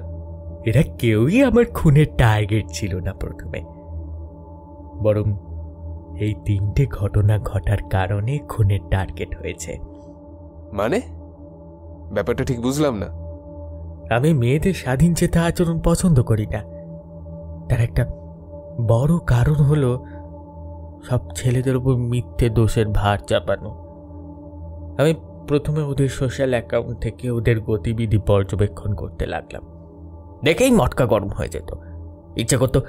এরা কেউই আমার খুনের টার্গেট ছিল না প্রথমে, বরং এই 3টে ঘটনা ঘটার কারণে খুনের টার্গেট হয়েছে। মানে ব্যাপারটা ঠিক বুঝলাম না। আমি মেয়েদের স্বাধীন চেতা আচরণ পছন্দ করি না। তার একটা বড় কারণ হলো সব ছেলেদের উপর মিথ্যে দোষের ভার চাপানো। আমি প্রথমে ওদের সোশ্যাল অ্যাকাউন্ট থেকে ওদের গতিবিধি পর্যবেক্ষণ করতে লাগলাম। দেখেই মটকা গরম হয়ে যেত, ইচ্ছা করতো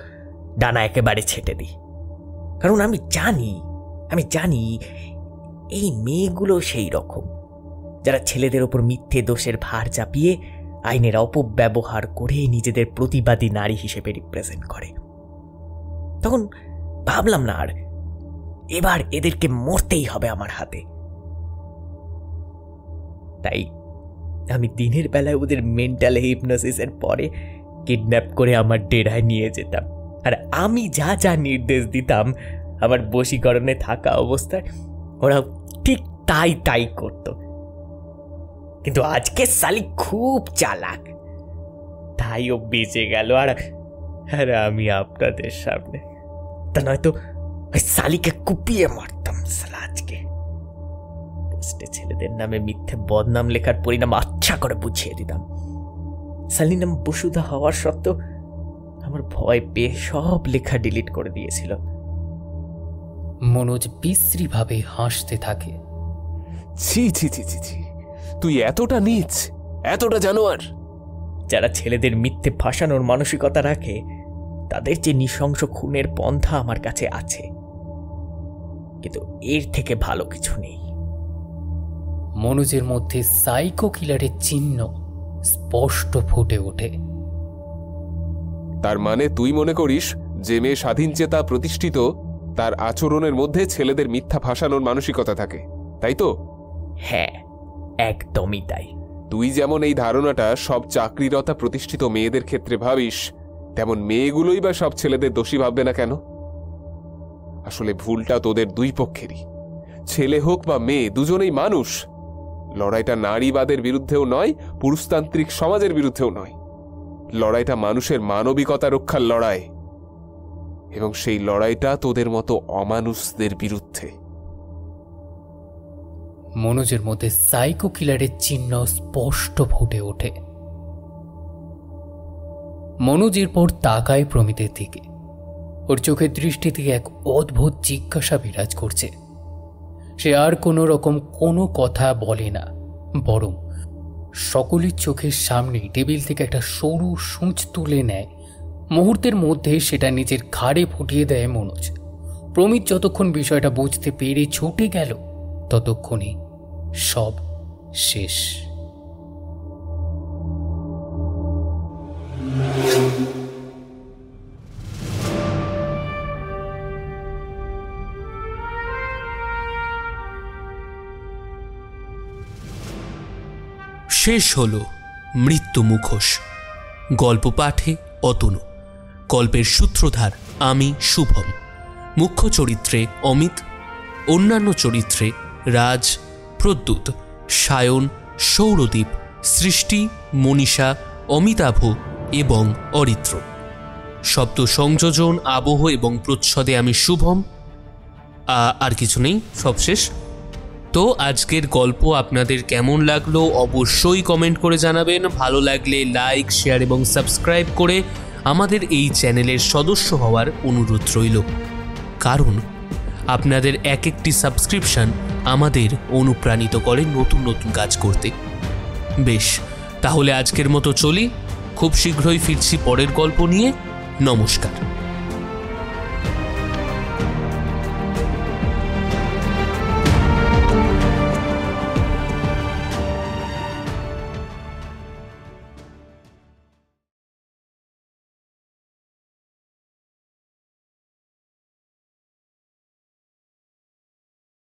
ডানা একেবারে ছেটে দিই। কারণ আমি জানি এই মেয়েগুলো সেই রকম, যারা ছেলেদের ওপর মিথ্যে দোষের ভার চাপিয়ে আইনের অপব্যবহার করে নিজেদের প্রতিবাদী নারী হিসেবে রিপ্রেজেন্ট করে। তখন ভাবলাম না আর, এবার এদেরকে মরতেই হবে আমার হাতে। তাই আমি দিনের বেলায় ওদের মেন্টাল হিপনোসিসের পরে কিডন্যাপ করে আমার ডেরায় নিয়ে যেতাম, আর আমি যা যা নির্দেশ দিতাম আমার বশীকরণে থাকা অবস্থায় ওরা ঠিক তাই করত। কিন্তু আজকে শালি খুব চালাক, তাই ও বেঁচে গেল আর আমি আপনাদের সামনে। তা নয়তো ওই শালিকে কুপিয়ে মারতাম শালা আজকে। পোস্টে ছেলেদের নামে মিথ্যে বদনাম লেখার পরিণাম আচ্ছা করে বুঝিয়ে দিতাম। শালির নাম বসুধা হওয়ার সত্ত্বেও আমার ভয় পেয়ে সব লেখা ডিলিট করে দিয়েছিল। মনোজ বিশ্রীভাবে হাসতে থাকে। ছি ছি ছি ছি ছি, তুই এতটা নীচ, এতটা জানোয়ার। যারা ছেলেদের মিথ্যে ফাঁসানোর মানসিকতা রাখে তাদের যে নৃশংস খুনের পন্থা আমার কাছে আছে, কিন্তু এর থেকে ভালো কিছু নেই। মনোজের মধ্যে সাইকো কিলারের চিহ্ন স্পষ্ট ফুটে ওঠে। তার মানে তুই মনে করিস যে মেয়ে স্বাধীন চেতা প্রতিষ্ঠিত, তার আচরণের মধ্যে ছেলেদের মিথ্যা ফাঁসানোর মানসিকতা থাকে, তাই তো? হ্যাঁ, একদমই তাই। তুই যেমন এই ধারণাটা সব চাকরিরতা প্রতিষ্ঠিত মেয়েদের ক্ষেত্রে ভাবিস, তেমন মেয়েগুলোই বা সব ছেলেদের দোষী ভাববে না কেন? আসলে ভুলটা তোদের দুই পক্ষেরই। ছেলে হোক বা মেয়ে, দুজনেই মানুষ। লড়াইটা নারীবাদের বিরুদ্ধেও নয়, পুরুষতান্ত্রিক সমাজের বিরুদ্ধেও নয়। লড়াইটা মানুষের মানবিকতা রক্ষার লড়াই, এবং সেই লড়াইটা তোদের মতো অমানুষদের বিরুদ্ধে। মনোজের মধ্যে সাইকো কিলারের চিহ্ন স্পষ্ট ফুটে ওঠে। মনোজ এরপর তাকায় প্রমিতের দিকে। ওর চোখের দৃষ্টিতে এক অদ্ভুত জিজ্ঞাসা বিরাজ করছে। সে আর কোনো রকম কোনো কথা বলে না, বরং সকলের চোখের সামনে টেবিল থেকে একটা সরু সূঁচ তুলে নেয়। মুহূর্তের মধ্যে সেটা নিজের ঘাড়ে ফুটিয়ে দেয় মনোজ। প্রমিত যতক্ষণ বিষয়টা বুঝতে পেরে ছুটে গেল, ততক্ষণে সব শেষ। শেষ হল মৃত্যু মুখোশ। গল্প পাঠে অতনু, গল্পের সূত্রধার আমি শুভম, মুখ্য চরিত্রে অমিত, অন্যান্য চরিত্রে রাজ, প্রদ্যুৎ, সায়ন, সৌরদীপ, সৃষ্টি, মনীষা, অমিতাভ এবং অরিত্র। শব্দ সংযোজন, আবহ এবং প্রচ্ছদে আমি শুভম। আর কিছু নেই, সব শেষ। তো আজকের গল্প আপনাদের কেমন লাগলো অবশ্যই কমেন্ট করে জানাবেন। ভালো লাগলে লাইক, শেয়ার এবং সাবস্ক্রাইব করে আমাদের এই চ্যানেলের সদস্য হওয়ার অনুরোধ রইল, কারণ আপনাদের এক একটি সাবস্ক্রিপশন আমাদের অনুপ্রাণিত করে নতুন নতুন কাজ করতে। বেশ, তাহলে আজকের মতো চলি। খুব শীঘ্রই ফিরছি পরের গল্প নিয়ে। নমস্কার।